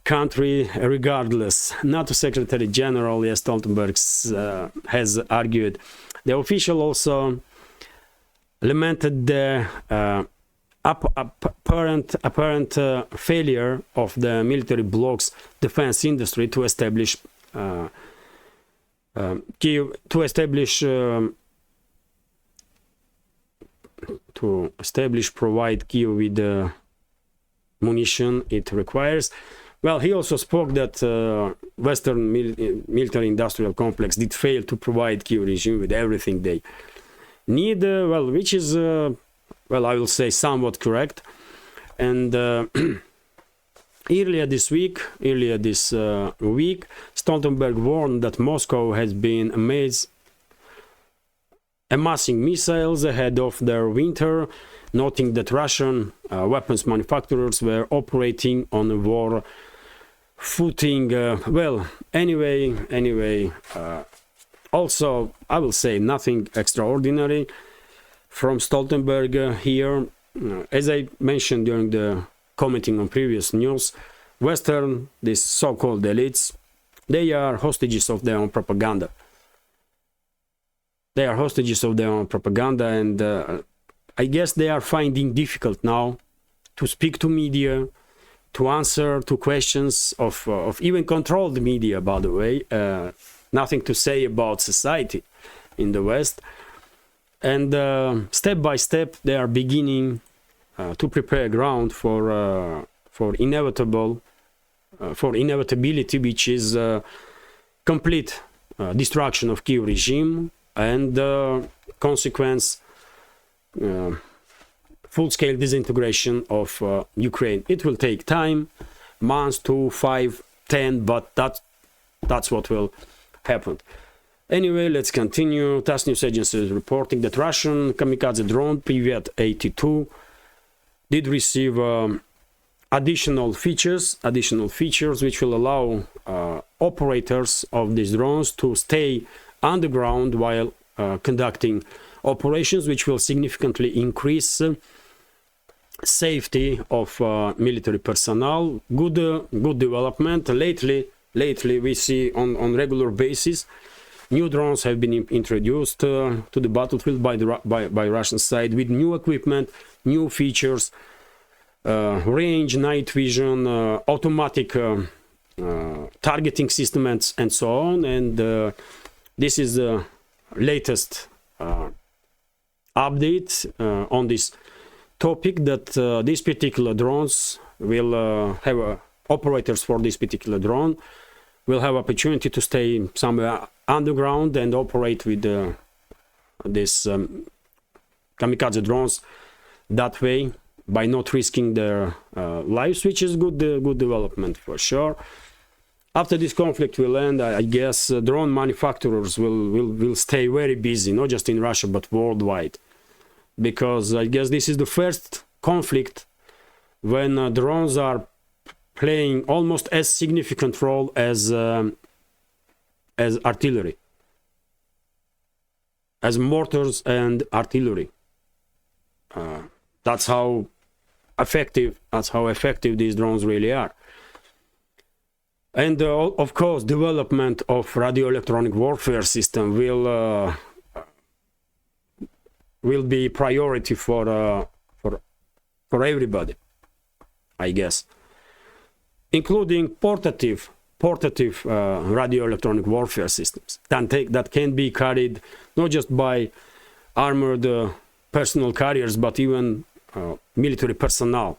country regardless. NATO Secretary General Jens Stoltenberg has argued. The official also lamented the apparent failure of the military bloc's defense industry to establish provide Kiev with the munition it requires. Well, he also spoke that Western military industrial complex did fail to provide Kiev regime with everything they need, well, which is, well, I will say somewhat correct. And earlier this week, Stoltenberg warned that Moscow has been amassing missiles ahead of their winter, noting that Russian weapons manufacturers were operating on a war footing. Well, anyway, also, I will say nothing extraordinary from Stoltenberg here. As I mentioned during the commenting on previous news, Western, these so-called elites, they are hostages of their own propaganda. And I guess they are finding difficult now to speak to media, to answer to questions of even controlled media, by the way. Nothing to say about society in the West. And step by step, they are beginning to prepare ground for inevitability, which is complete destruction of Kiev regime and consequence full-scale disintegration of Ukraine. It will take time, months, 2, 5, 10, but that's what will happen. Anyway, let's continue. TASS news agency is reporting that Russian kamikaze drone Privyet 82 did receive additional features which will allow operators of these drones to stay underground while conducting operations, which will significantly increase safety of military personnel. Good development. Lately we see on regular basis new drones have been introduced to the battlefield by Russian side with new equipment, new features, range, night vision, automatic targeting systems, and so on. And this is the latest update on this topic, that these particular drones will have operators for this particular drone will have opportunity to stay somewhere underground and operate with this kamikaze drones that way, by not risking their lives, which is good development for sure. After this conflict will end, I guess drone manufacturers will stay very busy, not just in Russia but worldwide, because I guess this is the first conflict when drones are playing almost as significant role as artillery, as mortars and artillery. That's how effective these drones really are. And of course, development of radio electronic warfare system will be priority for everybody, I guess, including portative radio electronic warfare systems that can be carried not just by armored personal carriers but even military personnel.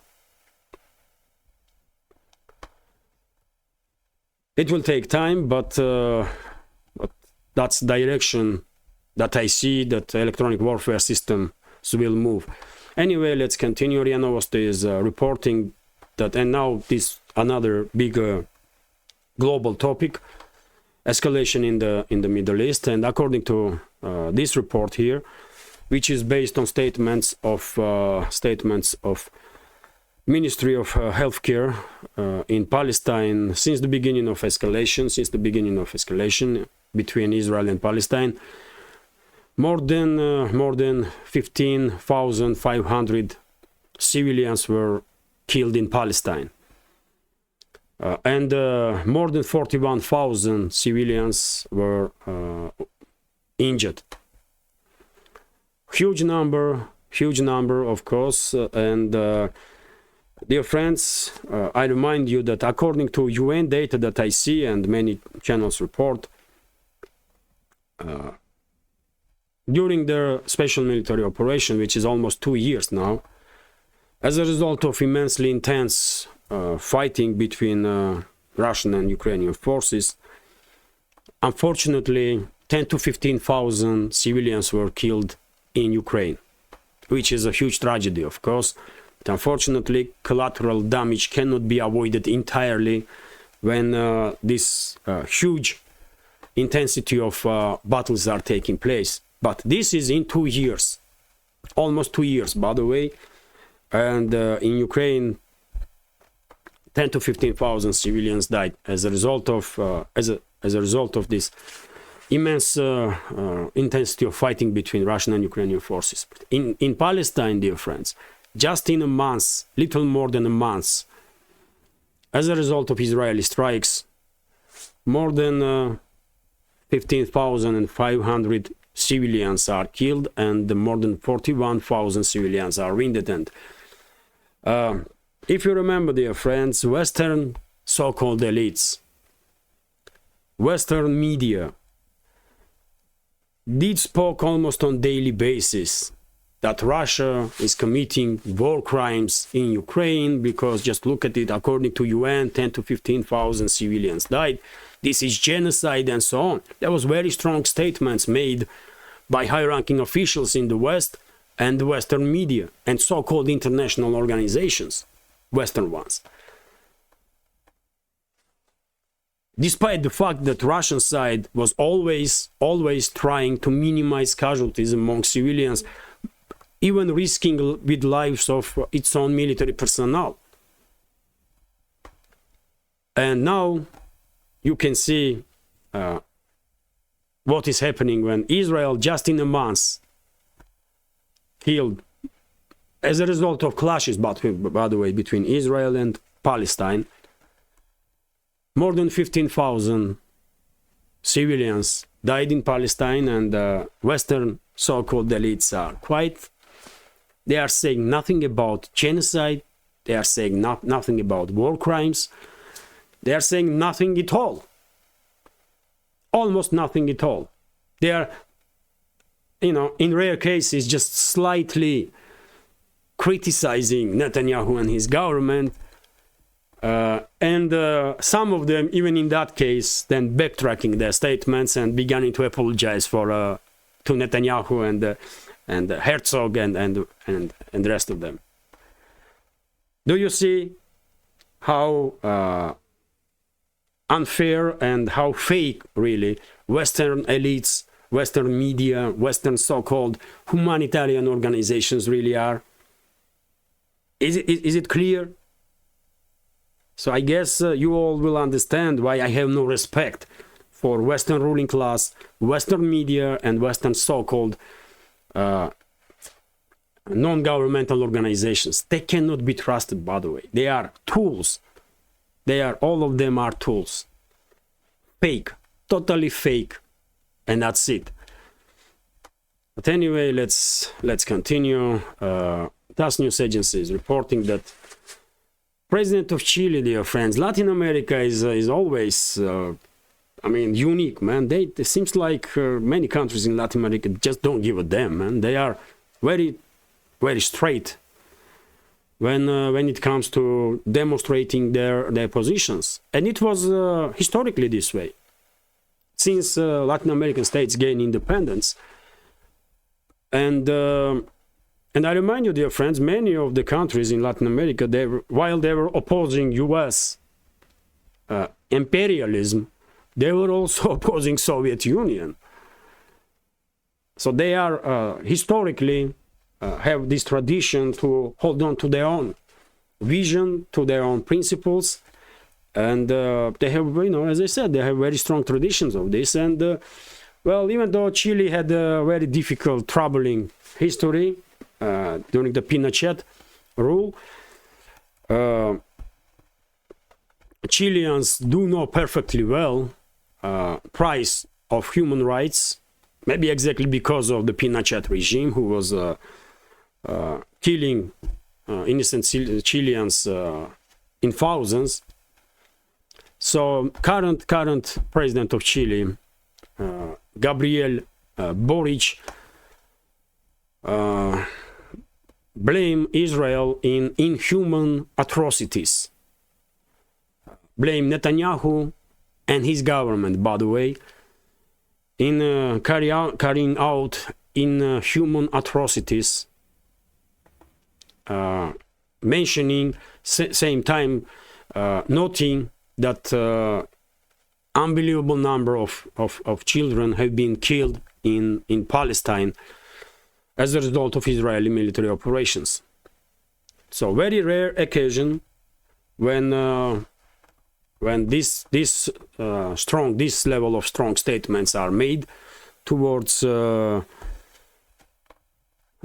It will take time, but that's the direction that I see that electronic warfare systems will move. Anyway, let's continue. RIA Novosti is reporting that, and now this another bigger global topic, escalation in the Middle East. And according to this report here, which is based on statements of Ministry of Healthcare in Palestine since the beginning of escalation, between Israel and Palestine, more than 15,500 civilians were killed in Palestine, and more than 41,000 civilians were injured. Huge number, of course, and dear friends, I remind you that according to UN data that I see and many channels report, during their special military operation, which is almost 2 years now, as a result of immensely intense fighting between Russian and Ukrainian forces, unfortunately 10 to 15,000 civilians were killed in Ukraine, which is a huge tragedy, of course. But unfortunately, collateral damage cannot be avoided entirely when this huge intensity of battles are taking place. But this is in 2 years, almost 2 years, by the way. And in Ukraine, 10 to 15,000 civilians died as a result of this immense intensity of fighting between Russian and Ukrainian forces. In Palestine, dear friends, just in a month, little more than a month, as a result of Israeli strikes, more than 15,500 civilians are killed and more than 41,000 civilians are wounded. And if you remember, dear friends, Western so-called elites, Western media did spoke almost on daily basis that Russia is committing war crimes in Ukraine, because just look at it, according to UN, 10 to 15,000 civilians died. This is genocide and so on. There was very strong statements made by high-ranking officials in the West and the Western media and so-called international organizations, Western ones. Despite the fact that Russian side was always trying to minimize casualties among civilians, even risking with lives of its own military personnel. And now you can see what is happening when Israel just in a month killed as a result of clashes, by the way, between Israel and Palestine, more than 15,000 civilians died in Palestine, and Western so-called elites are quiet. They are saying nothing about genocide. They are saying nothing about war crimes. They are saying nothing at all. Almost nothing at all. They are, in rare cases, just slightly criticizing Netanyahu and his government. And some of them, even in that case, then backtracking their statements and beginning to apologize to Netanyahu and Herzog and the rest of them. Do you see how unfair and how fake, really, Western elites, Western media, Western so-called humanitarian organizations really are? Is it clear? So I guess you all will understand why I have no respect for Western ruling class, Western media, and Western so-called non-governmental organizations. They cannot be trusted, by the way. They are tools. All of them are tools. Fake, totally fake, and that's it. But anyway, let's continue. TASS news agency is reporting that President of Chile, dear friends, Latin America is always, unique, man. It seems like many countries in Latin America just don't give a damn, man. They are very, very straight when it comes to demonstrating their positions. And it was historically this way. Since Latin American states gained independence. And I remind you, dear friends, many of the countries in Latin America, while they were opposing U.S. Imperialism, they were also opposing Soviet Union. So they are historically have this tradition to hold on to their own vision, to their own principles, and they have, as I said, they have very strong traditions of this. And well, even though Chile had a very difficult, troubling history during the Pinochet rule, Chileans do know perfectly well price of human rights, maybe exactly because of the Pinochet regime, who was killing innocent Chileans in thousands. So current president of Chile, Gabriel Boric, blame Israel in inhuman atrocities. Blame Netanyahu and his government, by the way, in carrying out inhuman atrocities, mentioning same time noting that unbelievable number of children have been killed in Palestine as a result of Israeli military operations. So very rare occasion when this level of strong statements are made towards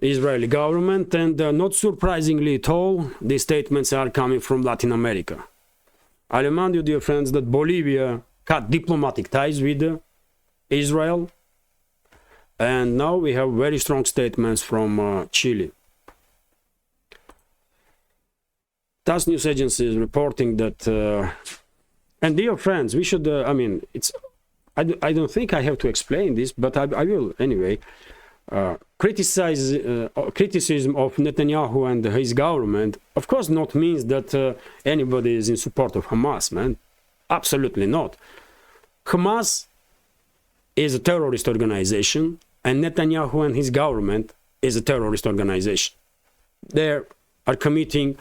Israeli government, and not surprisingly at all, these statements are coming from Latin America. I remind you, dear friends, that Bolivia cut diplomatic ties with Israel, and now we have very strong statements from Chile. TASS news agency is reporting that, and dear friends, we should, I don't think I have to explain this, but I will anyway. Criticism of Netanyahu and his government, of course, not means that anybody is in support of Hamas, man. Absolutely not. Hamas is a terrorist organization, and Netanyahu and his government is a terrorist organization. They are committing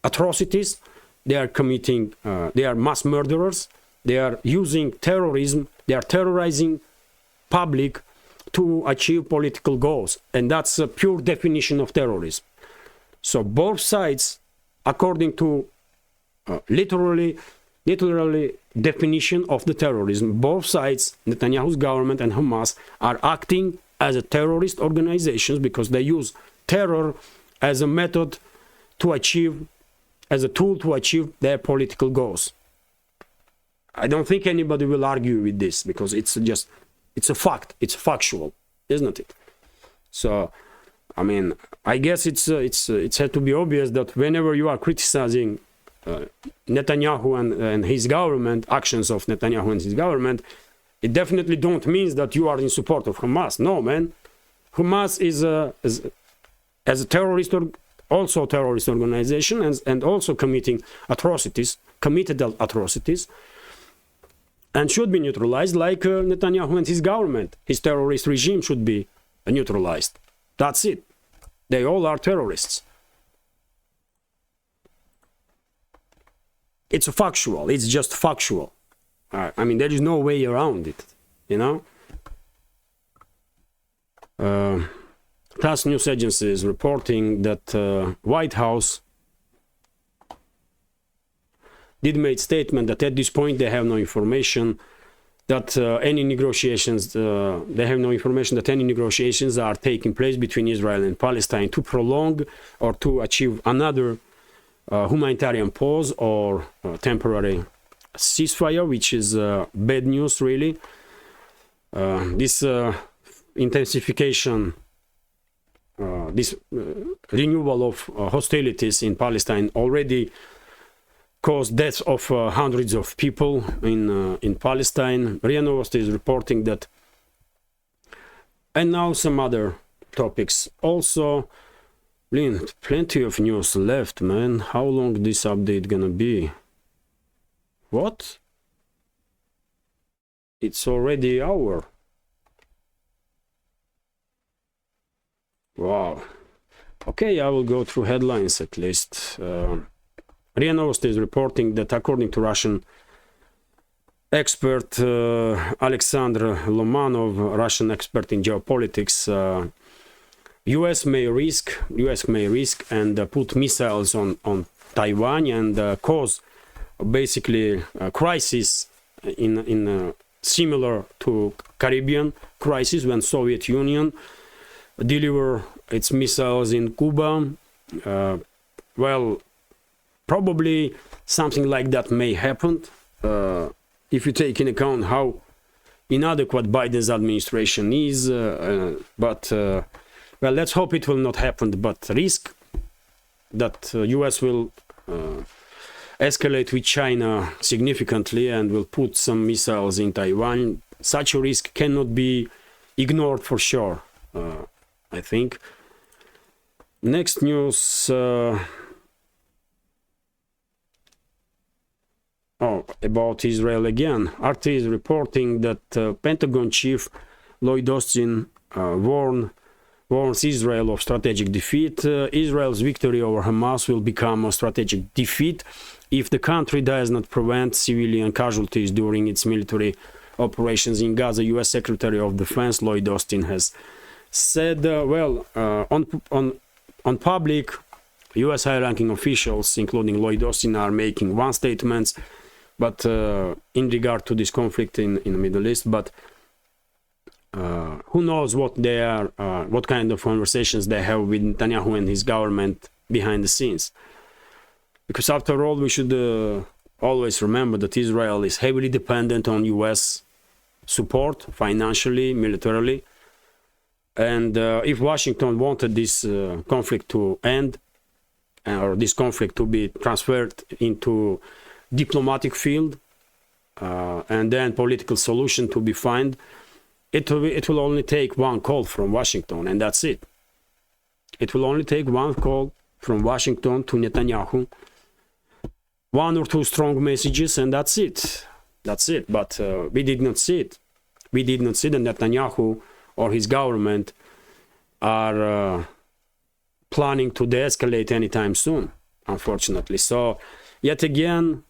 atrocities. They are committing. They are mass murderers. They are using terrorism. They are terrorizing public to achieve political goals, and that's a pure definition of terrorism. So both sides, according to literally definition of the terrorism, both sides, Netanyahu's government and Hamas, are acting as a terrorist organizations because they use terror as a method to achieve, as a tool to achieve their political goals. I don't think anybody will argue with this, because it's a fact, it's factual, isn't it? So, I mean, I guess it's had to be obvious that whenever you are criticizing Netanyahu and his government, actions of Netanyahu and his government, it definitely don't mean that you are in support of Hamas. No, man. Hamas is as a terrorist, also a terrorist organization, and also committed atrocities, and should be neutralized, like Netanyahu and his government. His terrorist regime should be neutralized. That's it. They all are terrorists. It's factual. It's just factual. I mean, there is no way around it, you know? TASS news agency is reporting that White House did make statement that at this point they have no information that any negotiations, they have no information that any negotiations are taking place between Israel and Palestine to prolong or to achieve another humanitarian pause or temporary ceasefire, which is bad news, really. This intensification, this renewal of hostilities in Palestine already caused deaths of hundreds of people in Palestine. RIA Novosti is reporting that, and now some other topics also. Plenty of news left, man. How long this update gonna be? What? It's already an hour. Wow. Okay, I will go through headlines at least. RIA Novosti is reporting that according to Russian expert Alexander Lomanov, Russian expert in geopolitics, US may risk and put missiles on Taiwan and cause basically a crisis in similar to Caribbean crisis when Soviet Union deliver its missiles in Cuba. Well, probably something like that may happen if you take in account how inadequate Biden's administration is, but well, let's hope it will not happen, but risk that US will escalate with China significantly and will put some missiles in Taiwan. Such a risk cannot be ignored for sure, I think. Next news, about Israel again. RT is reporting that Pentagon chief Lloyd Austin warns Israel of strategic defeat. Israel's victory over Hamas will become a strategic defeat if the country does not prevent civilian casualties during its military operations in Gaza. U.S. Secretary of Defense Lloyd Austin has said, on public, U.S. high-ranking officials, including Lloyd Austin, are making one statement, but in regard to this conflict in the Middle East, but who knows what they are, what kind of conversations they have with Netanyahu and his government behind the scenes. Because after all, we should always remember that Israel is heavily dependent on US support, financially, militarily. And if Washington wanted this conflict to end, or this conflict to be transferred into diplomatic field, and then political solution to be found, it will only take one call from Washington, and that's it. It will only take one call from Washington to Netanyahu, one or two strong messages, and that's it. That's it. But we did not see it. We did not see that Netanyahu or his government are planning to de-escalate anytime soon, unfortunately. So yet again,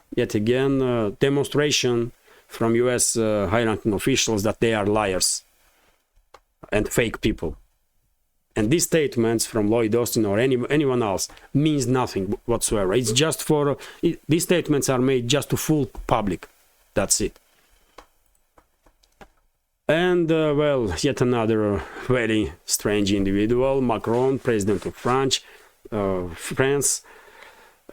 demonstration from US high-ranking officials that they are liars and fake people. And these statements from Lloyd Austin or anyone else means nothing whatsoever. It's just for, these statements are made just to fool public. That's it. And well, yet another very strange individual, Macron, president of France.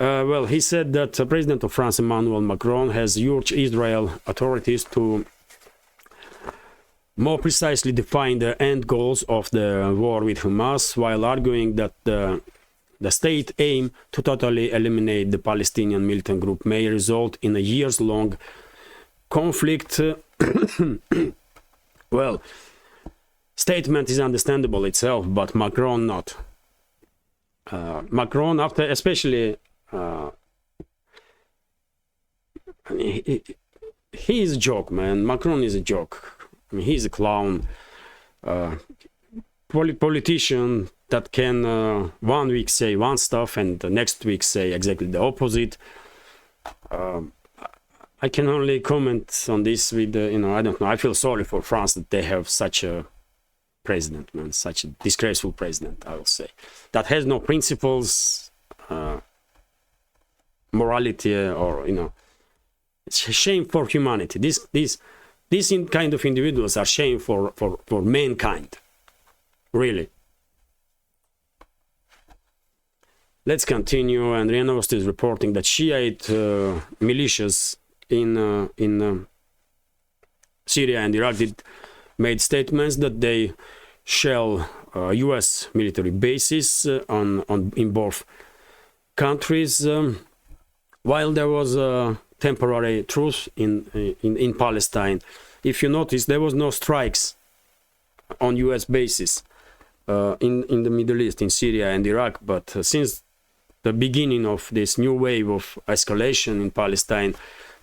Well, he said that President of France Emmanuel Macron has urged Israel authorities to more precisely define the end goals of the war with Hamas, while arguing that the state aim to totally eliminate the Palestinian militant group may result in a years-long conflict. Well, statement is understandable itself, but Macron not. Macron, after especially, he is a joke, man. Macron is a joke. I mean, he's a clown. Politician that can 1 week say one stuff and the next week say exactly the opposite. I can only comment on this with, you know, I don't know. I feel sorry for France that they have such a president, man, such a disgraceful president, I will say, that has no principles, morality, or, you know, it's a shame for humanity. These kind of individuals are shame for mankind, really. Let's continue. And RIA Novosti is reporting that Shiite militias in Syria and Iraq made statements that they shell U.S. military bases in both countries, while there was a temporary truce in Palestine. If you notice, there was no strikes on U.S. bases in the Middle East, in Syria and Iraq, but since the beginning of this new wave of escalation in Palestine,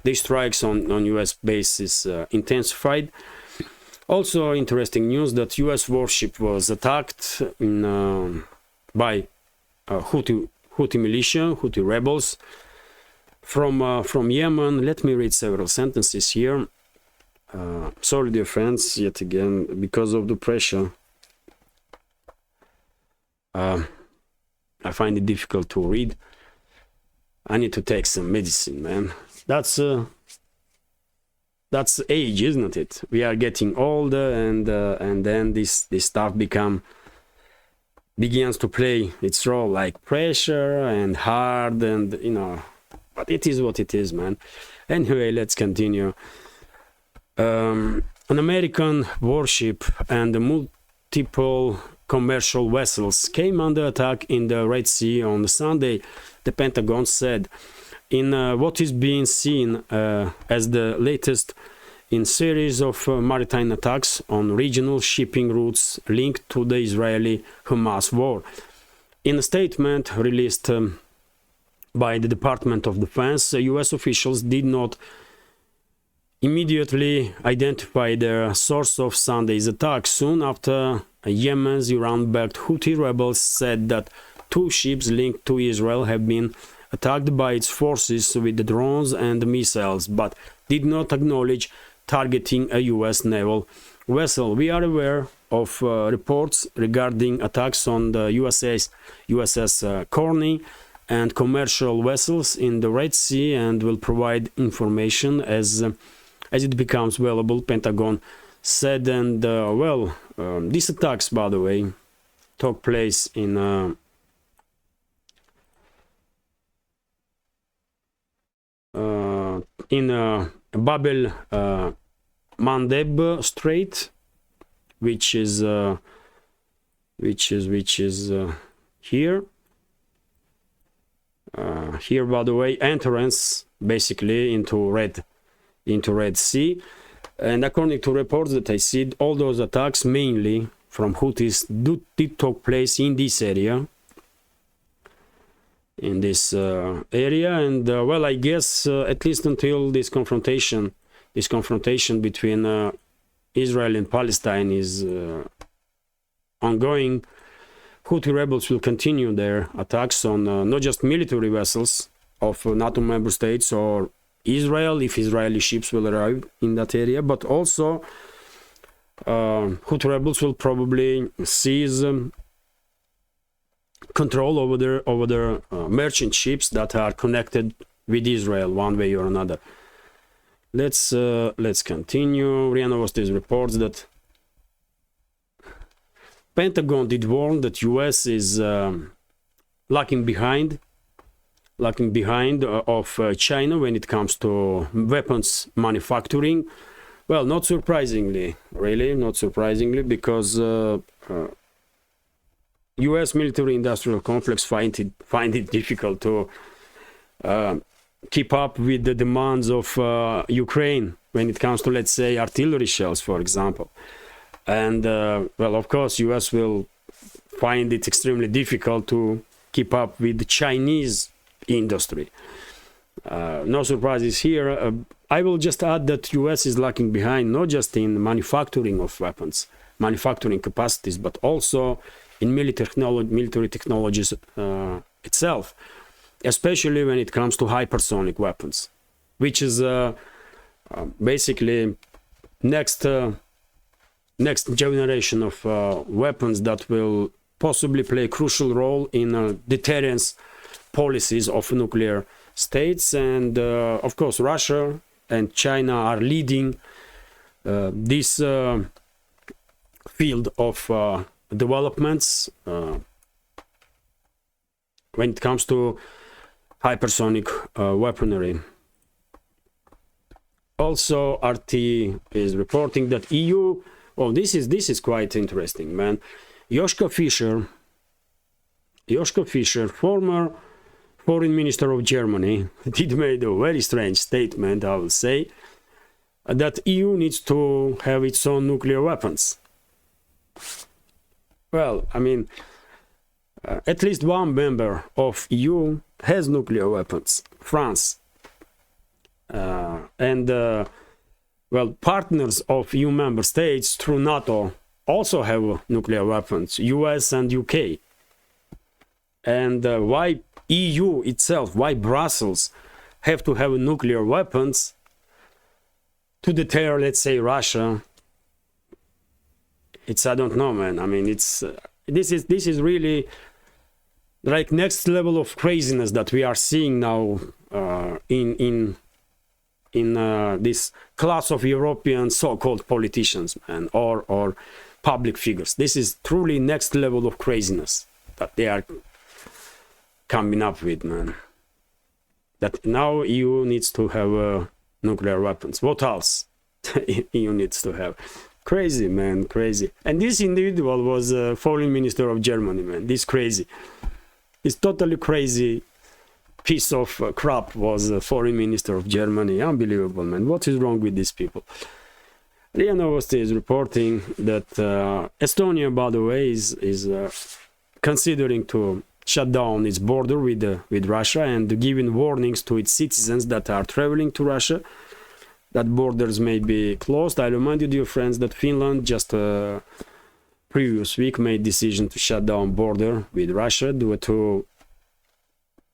these strikes on U.S. bases intensified. Also interesting news that U.S. warship was attacked by Houthi militia, Houthi rebels from Yemen. Let me read several sentences here. Sorry, dear friends, yet again, because of the pressure, I find it difficult to read. I need to take some medicine, man. That's age, isn't it? We are getting older, and then this stuff begins to play its role, like pressure and hard, and you know. But it is what it is, man. Anyway, let's continue. An American warship and multiple commercial vessels came under attack in the Red Sea on Sunday, the Pentagon said, in what is being seen as the latest in series of maritime attacks on regional shipping routes linked to the Israeli-Hamas war. In a statement released by the Department of Defense, U.S. officials did not immediately identify the source of Sunday's attack. Soon after, Yemen's Iran-backed Houthi rebels said that 2 ships linked to Israel have been attacked by its forces with the drones and missiles, but did not acknowledge targeting a U.S. naval vessel. We are aware of reports regarding attacks on the USS Corny and commercial vessels in the Red Sea, and will provide information as it becomes available, Pentagon said. And well, these attacks, by the way, took place in Bab el-Mandeb Strait, which is here. Here, by the way, entrance basically into Red Sea. And according to reports that I see, all those attacks, mainly from Houthis, did take place in this area. And well, I guess at least until this confrontation between Israel and Palestine is ongoing, Houthi rebels will continue their attacks on not just military vessels of NATO member states or Israel, if Israeli ships will arrive in that area, but also Houthi rebels will probably seize control over their merchant ships that are connected with Israel one way or another. Let's continue. RIA Novosti reports that Pentagon did warn that US is lagging behind of China when it comes to weapons manufacturing. Well, not surprisingly, really, not surprisingly, because US military-industrial complex find it difficult to keep up with the demands of Ukraine when it comes to, let's say, artillery shells, for example. And, well, of course, US will find it extremely difficult to keep up with the Chinese industry. No surprises here. I will just add that US is lagging behind, not just in manufacturing of weapons, manufacturing capacities, but also in military technologies itself, especially when it comes to hypersonic weapons, which is basically next generation of weapons that will possibly play a crucial role in deterrence policies of nuclear states. And of course, Russia and China are leading this field of developments when it comes to hypersonic weaponry. Also, RT is reporting that EU. Oh, this is quite interesting, man. Joschka Fischer, former foreign minister of Germany, did made a very strange statement, I will say, that EU needs to have its own nuclear weapons. Well, I mean, at least one member of EU has nuclear weapons, France. Well, partners of EU member states through NATO also have nuclear weapons, US and UK. And why EU itself, why Brussels have to have nuclear weapons to deter, let's say, Russia? It's, I don't know, man. I mean, it's this is really like next level of craziness that we are seeing now in this class of European so-called politicians, man, or public figures. This is truly next level of craziness that they are coming up with, man. That now EU needs to have nuclear weapons. What else EU needs to have? Crazy, man, crazy. And this individual was a foreign minister of Germany, man. This crazy. This totally crazy piece of crap was a foreign minister of Germany. Unbelievable, man. What is wrong with these people? RIA Novosti is reporting that Estonia, by the way, is considering to shut down its border with Russia and giving warnings to its citizens that are traveling to Russia that borders may be closed. I remind you, dear friends, that Finland just previous week made decision to shut down border with Russia due to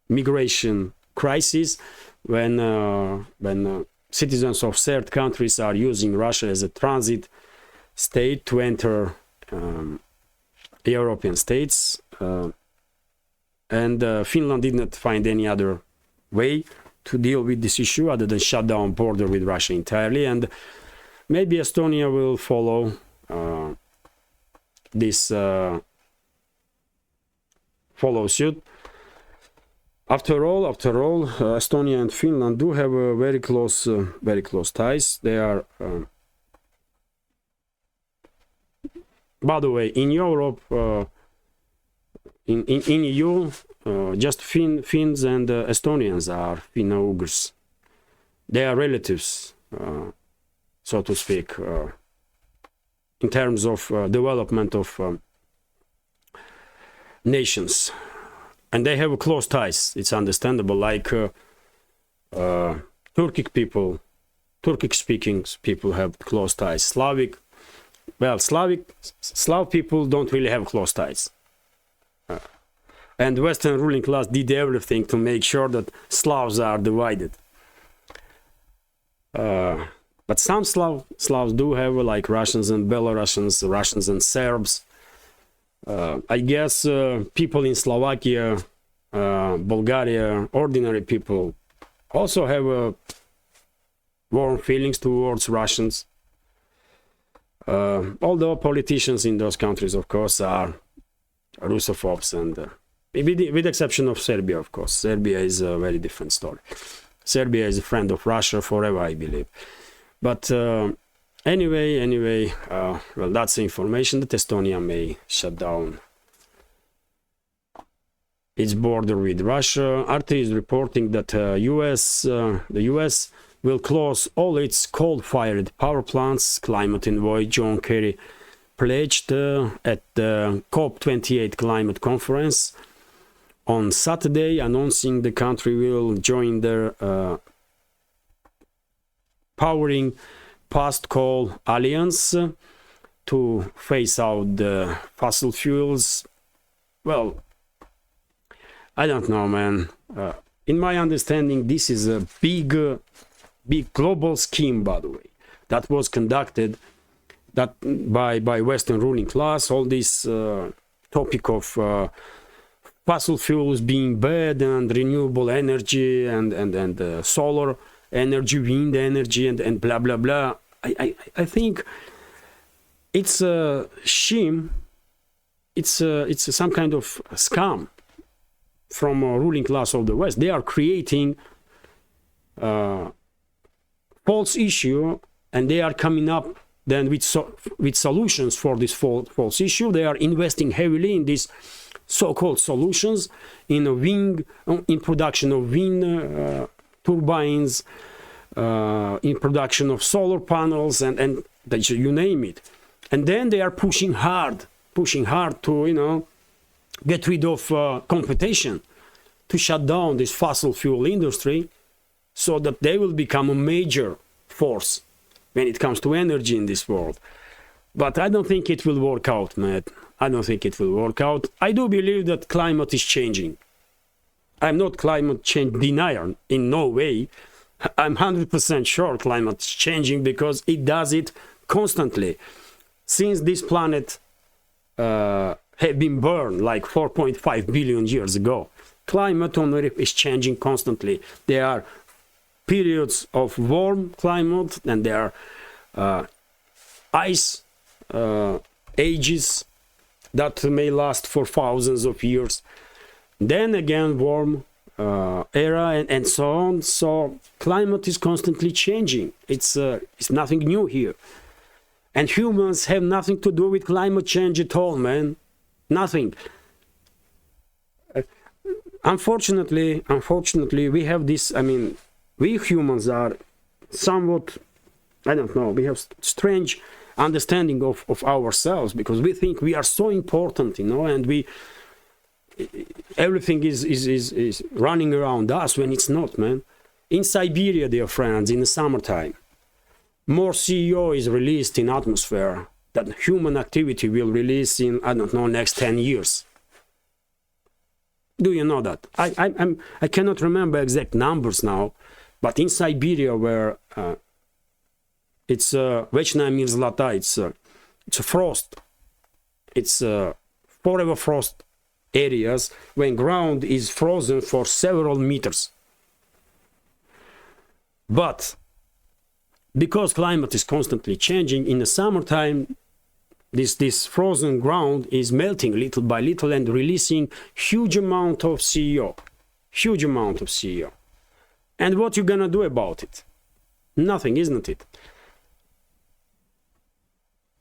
migration crisis when citizens of third countries are using Russia as a transit state to enter European states. And Finland did not find any other way to deal with this issue other than shut down border with Russia entirely. And maybe Estonia will follow this follow suit. After all, Estonia and Finland do have a very close ties. They are, by the way, in Europe, in EU, just Finns and Estonians are Finno-Ugrics. They are relatives, so to speak, in terms of development of nations. And they have close ties, it's understandable, like Turkic people, Turkic-speaking people have close ties. Slav people don't really have close ties. And Western ruling class did everything to make sure that Slavs are divided. But some Slavs do have, like Russians and Belarusians, Russians and Serbs. I guess people in Slovakia, Bulgaria, ordinary people also have warm feelings towards Russians. Although politicians in those countries, of course, are Russophobes, and with the exception of Serbia, of course. Serbia is a very different story. Serbia is a friend of Russia forever, I believe. But anyway, well, that's the information that Estonia may shut down its border with Russia. RT is reporting that the US will close all its coal-fired power plants. Climate envoy John Kerry pledged at the COP28 climate conference on Saturday, announcing the country will join their powering past coal alliance to phase out the fossil fuels. Well, I don't know, man. In my understanding, this is a big global scheme, by the way, that was conducted by Western ruling class. All this topic of fossil fuels being bad, and renewable energy, and solar energy, wind energy, and blah blah blah. I think it's a shame. It's some kind of scam from a ruling class of the West. They are creating false issue, and they are coming up then with solutions for this false issue. They are investing heavily in these so-called solutions, in production of wind turbines, in production of solar panels, and you name it. And then they are pushing hard to get rid of competition, to shut down this fossil fuel industry, so that they will become a major force when it comes to energy in this world. But I don't think it will work out, man. I don't think it will work out. I do believe that climate is changing. I'm not climate change denier in no way. I'm 100% sure climate is changing, because it does it constantly. Since this planet had been burned like 4.5 billion years ago, climate on Earth is changing constantly. There are periods of warm climate, and there are ice ages that may last for thousands of years. Then again, warm era, and so on. So climate is constantly changing. It's nothing new here. And humans have nothing to do with climate change at all, man. Nothing. Unfortunately, we have this, we humans are somewhat, I don't know, we have strange understanding of ourselves, because we think we are so important, and everything is running around us, when it's not, man. In Siberia, dear friends, in the summertime, more CO is released in atmosphere than human activity will release in, I don't know, next 10 years. Do you know that? I cannot remember exact numbers now, but in Siberia, where it's Vechная мерзлота, it's a frost, it's forever frost areas, when ground is frozen for several meters. But because climate is constantly changing, in the summertime, this frozen ground is melting little by little and releasing huge amount of CO. And what you gonna do about it? Nothing, isn't it?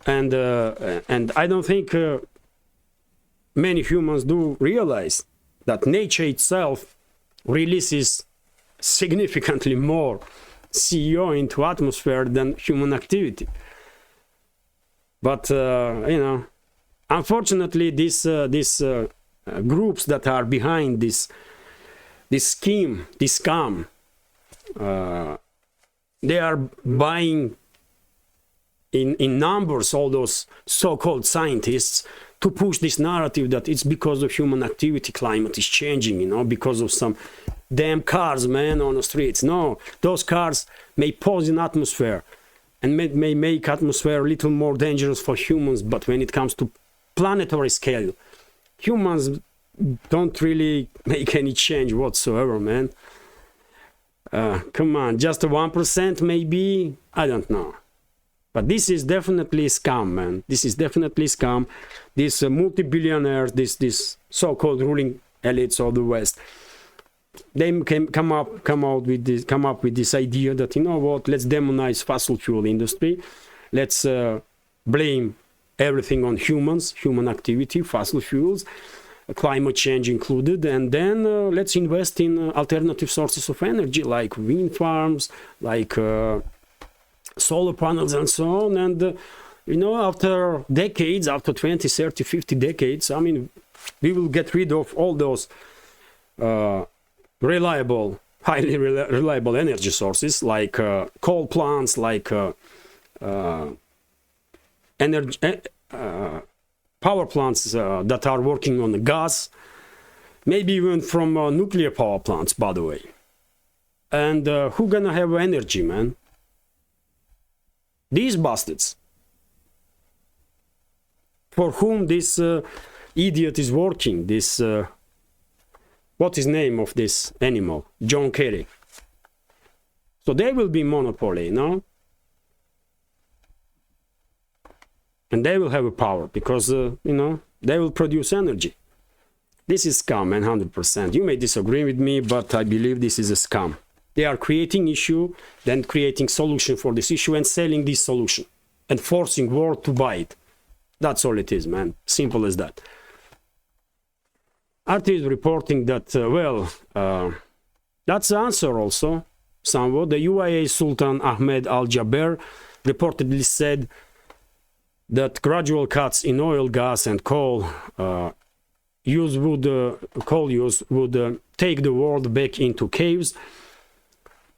And I don't think many humans do realize that nature itself releases significantly more CO into atmosphere than human activity. But unfortunately, these groups that are behind this scheme, this scam, they are buying in numbers all those so-called scientists to push this narrative that it's because of human activity climate is changing, because of some damn cars, man, on the streets. No, those cars may pose in atmosphere and may make atmosphere a little more dangerous for humans, but when it comes to planetary scale, humans don't really make any change whatsoever, man. Come on, just 1% maybe? I don't know. But this is definitely scam, man. This is definitely scam. These multi-billionaires, this so-called ruling elites of the West, they come up with this idea that, you know what, let's demonize fossil fuel industry, let's blame everything on humans, human activity, fossil fuels, climate change included, and then let's invest in alternative sources of energy like wind farms, like solar panels and so on. And you know, after decades, after 20, 30, 50 decades, I mean, we will get rid of all those reliable, highly reliable energy sources like coal plants, like energy power plants that are working on the gas, maybe even from nuclear power plants, by the way. And who gonna have energy, man? These bastards, for whom this idiot is working, this what is name of this animal, John Kerry. So they will be monopoly, no? And they will have a power because you know, they will produce energy. This is scam, man, 100%. You may disagree with me, but I believe this is a scam. They are creating issue, then creating solution for this issue and selling this solution and forcing world to buy it. That's all it is, man. Simple as that. RT is reporting that, that's the answer also, somewhat. The UAE Sultan Ahmed Al Jaber reportedly said that gradual cuts in oil, gas, and coal use would take the world back into caves.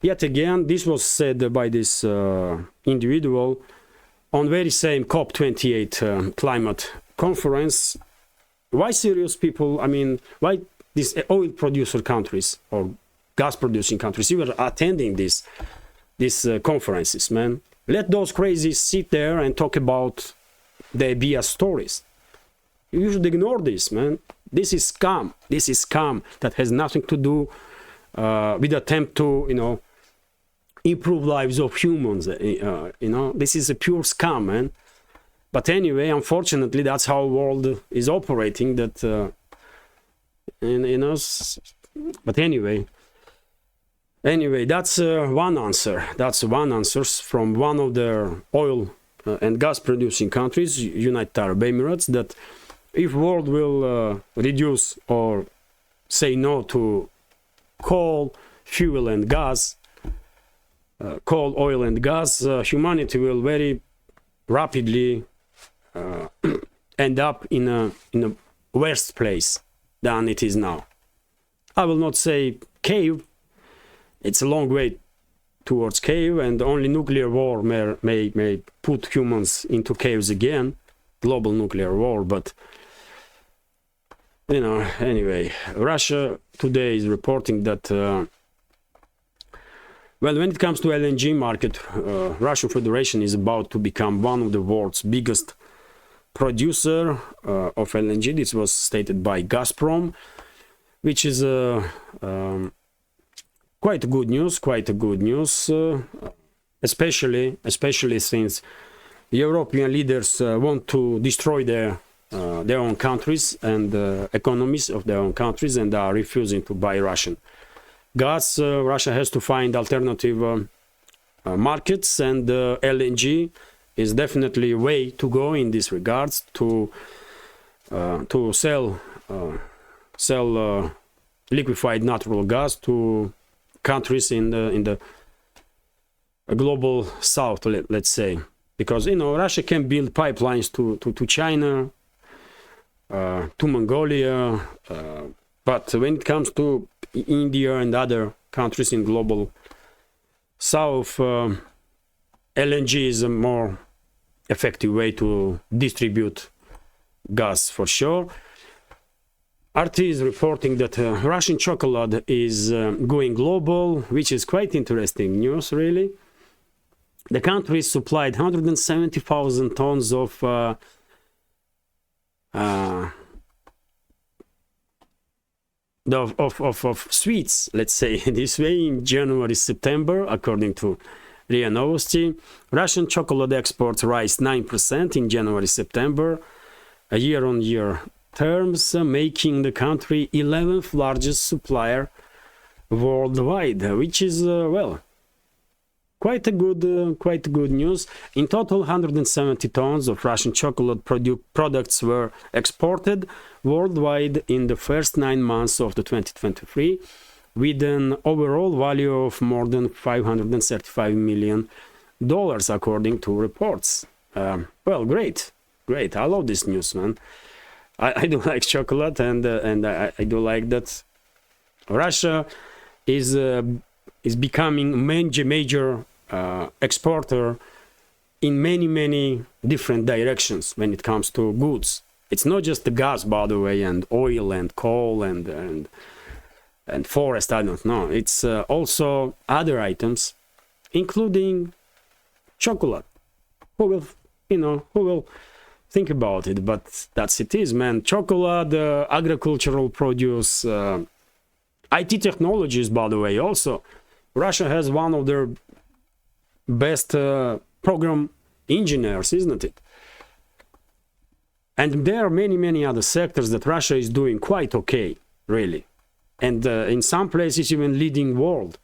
Yet again, this was said by this individual on very same COP28 climate conference. Why serious people? I mean, why these oil producer countries or gas producing countries even attending these conferences, man? Let those crazies sit there and talk about their BS stories. You should ignore this, man. This is scam. This is scam that has nothing to do with attempt to, you know, improve lives of humans. You know, this is a pure scam, man. But anyway, unfortunately, that's how the world is operating. That, you know. But anyway, that's one answer. That's one answer from one of the oil and gas producing countries, United Arab Emirates, that if world will reduce or say no to coal, fuel and gas, coal, oil and gas, humanity will very rapidly end up in a worse place than it is now. I will not say cave. It's a long way towards cave, and only nuclear war may put humans into caves again, global nuclear war. But you know, anyway, Russia today is reporting that well, when it comes to LNG market, Russian Federation is about to become one of the world's biggest producer of LNG. This was stated by Gazprom, which is quite good news, especially since the European leaders want to destroy their own countries and economies of their own countries and are refusing to buy Russian gas. Russia has to find alternative markets, and LNG is definitely a way to go in this regards to sell liquefied natural gas to countries in the global south, let's say, because you know, Russia can build pipelines to China, to Mongolia, but when it comes to India and other countries in global south, LNG is a more effective way to distribute gas for sure. RT is reporting that Russian chocolate is going global, which is quite interesting news, really. The country supplied 170,000 tons of sweets, let's say this way, in January, September, according to RIA Novosti. Russian chocolate exports rise 9% in January-September, year-on-year terms, making the country 11th largest supplier worldwide, which is, well, quite good news. In total, 170 tons of Russian chocolate products were exported worldwide in the first 9 months of the 2023, with an overall value of more than $535 million, according to reports. Well, great. I love this news, man. I do like chocolate, and I do like that Russia is becoming major exporter in many different directions when it comes to goods. It's not just the gas, by the way, and oil and coal and forest. I don't know. It's also other items, including chocolate. Who will think about it? But that's it is, man. Chocolate, agricultural produce, IT technologies, by the way. Also, Russia has one of their best program engineers, isn't it? And there are many other sectors that Russia is doing quite okay, really. And in some places even leading world.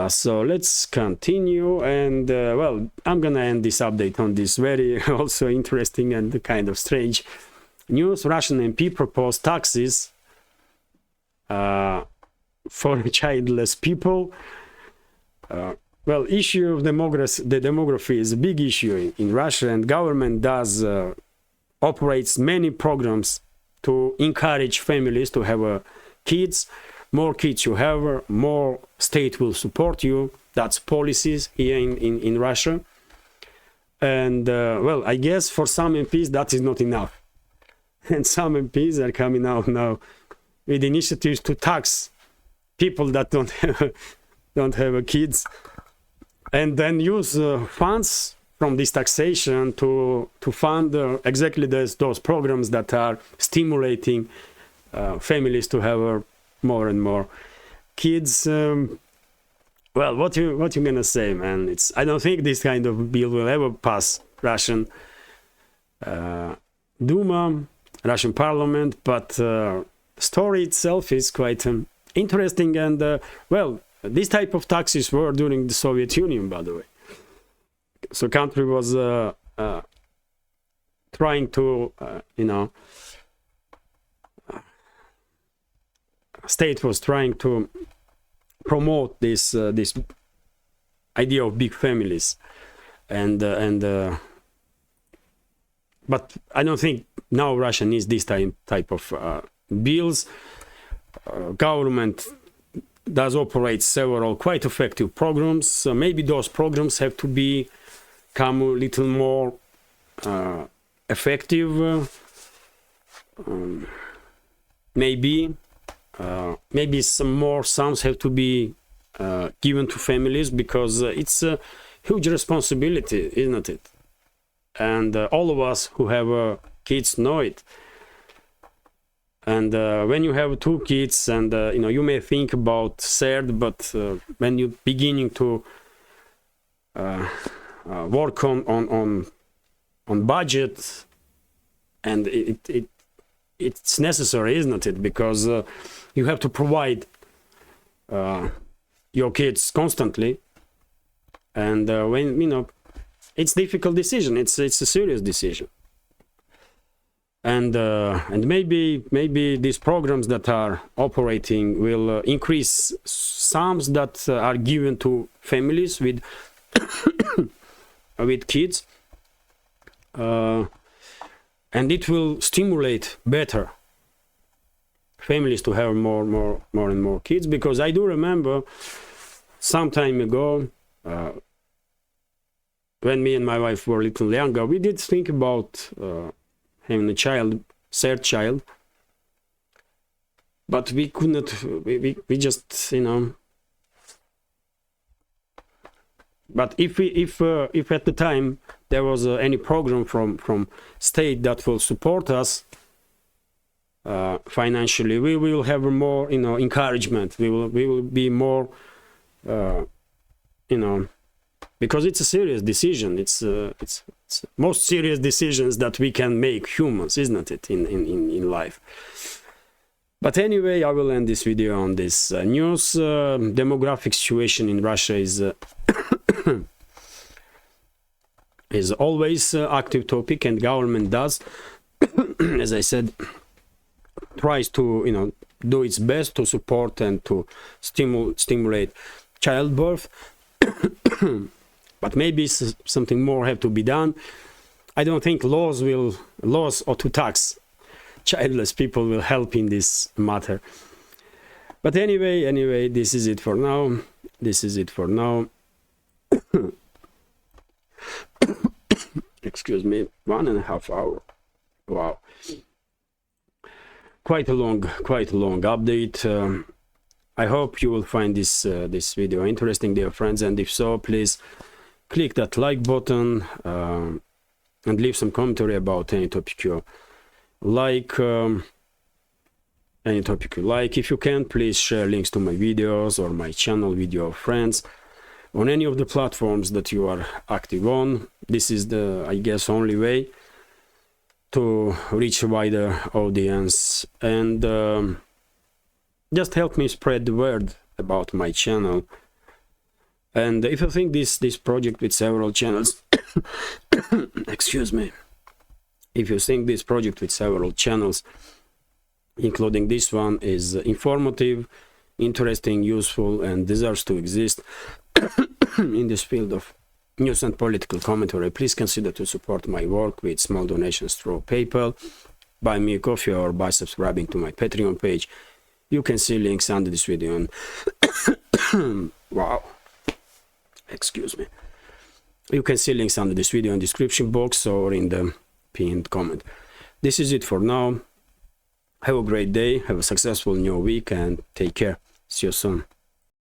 So let's continue, and well, I'm gonna end this update on this very also interesting and kind of strange news. Russian MP proposed taxes for childless people. Well, issue of the demography is a big issue in Russia, and government does operates many programs to encourage families to have kids. More kids you have, more state will support you. That's policies here in Russia. And well, I guess for some MPs that is not enough. And some MPs are coming out now with initiatives to tax people that don't have kids, and then use funds from this taxation to fund exactly those programs that are stimulating families to have more and more kids. Well, what you gonna say, man? I don't think this kind of bill will ever pass Russian Duma, Russian Parliament, but the story itself is quite interesting. And well, this type of taxes were during the Soviet Union, by the way. So country was trying to, state was trying to promote this idea of big families, but I don't think now Russia needs this type of bills. Government does operate several quite effective programs. So maybe those programs have to become a little more effective. Maybe some more sums have to be given to families, because it's a huge responsibility, isn't it? And all of us who have kids know it. And when you have 2 kids, and you may think about third, but when you're beginning to work on budget, and it's necessary, isn't it? Because you have to provide your kids constantly, and when it's a difficult decision. It's a serious decision. And maybe these programs that are operating will increase sums that are given to families with with kids, and it will stimulate better families to have more and more kids. Because I do remember some time ago, when me and my wife were a little younger, we did think about having a child, third child, but we could not. We just But if at the time there was any program from state that will support us financially, we will have more encouragement. We will be more you know, because it's a serious decision. It's most serious decisions that we can make humans, isn't it, in life. But anyway, I will end this video on this news. Demographic situation in Russia is is always active topic, and government does, as I said, tries to, you know, do its best to support and to stimulate childbirth. But maybe something more have to be done. I don't think laws or to tax childless people will help in this matter. But anyway, this is it for now. This is it for now. Excuse me, 1.5 hours. Wow, quite a long update. I hope you will find this this video interesting, dear friends, and if so, please click that like button and leave some commentary about any topic you like. If you can, please share links to my videos or my channel with your friends on any of the platforms that you are active on. This is the, I guess, only way to reach a wider audience, and just help me spread the word about my channel. And if you think this project with several channels excuse me, if you think this project with several channels, including this one, is informative, interesting, useful, and deserves to exist in this field of news and political commentary, please consider to support my work with small donations through PayPal, buy me a coffee, or by subscribing to my Patreon page. You can see links under this video and wow, excuse me. You can see links under this video in the description box or in the pinned comment. This is it for now. Have a great day, have a successful new week, and take care. See you soon.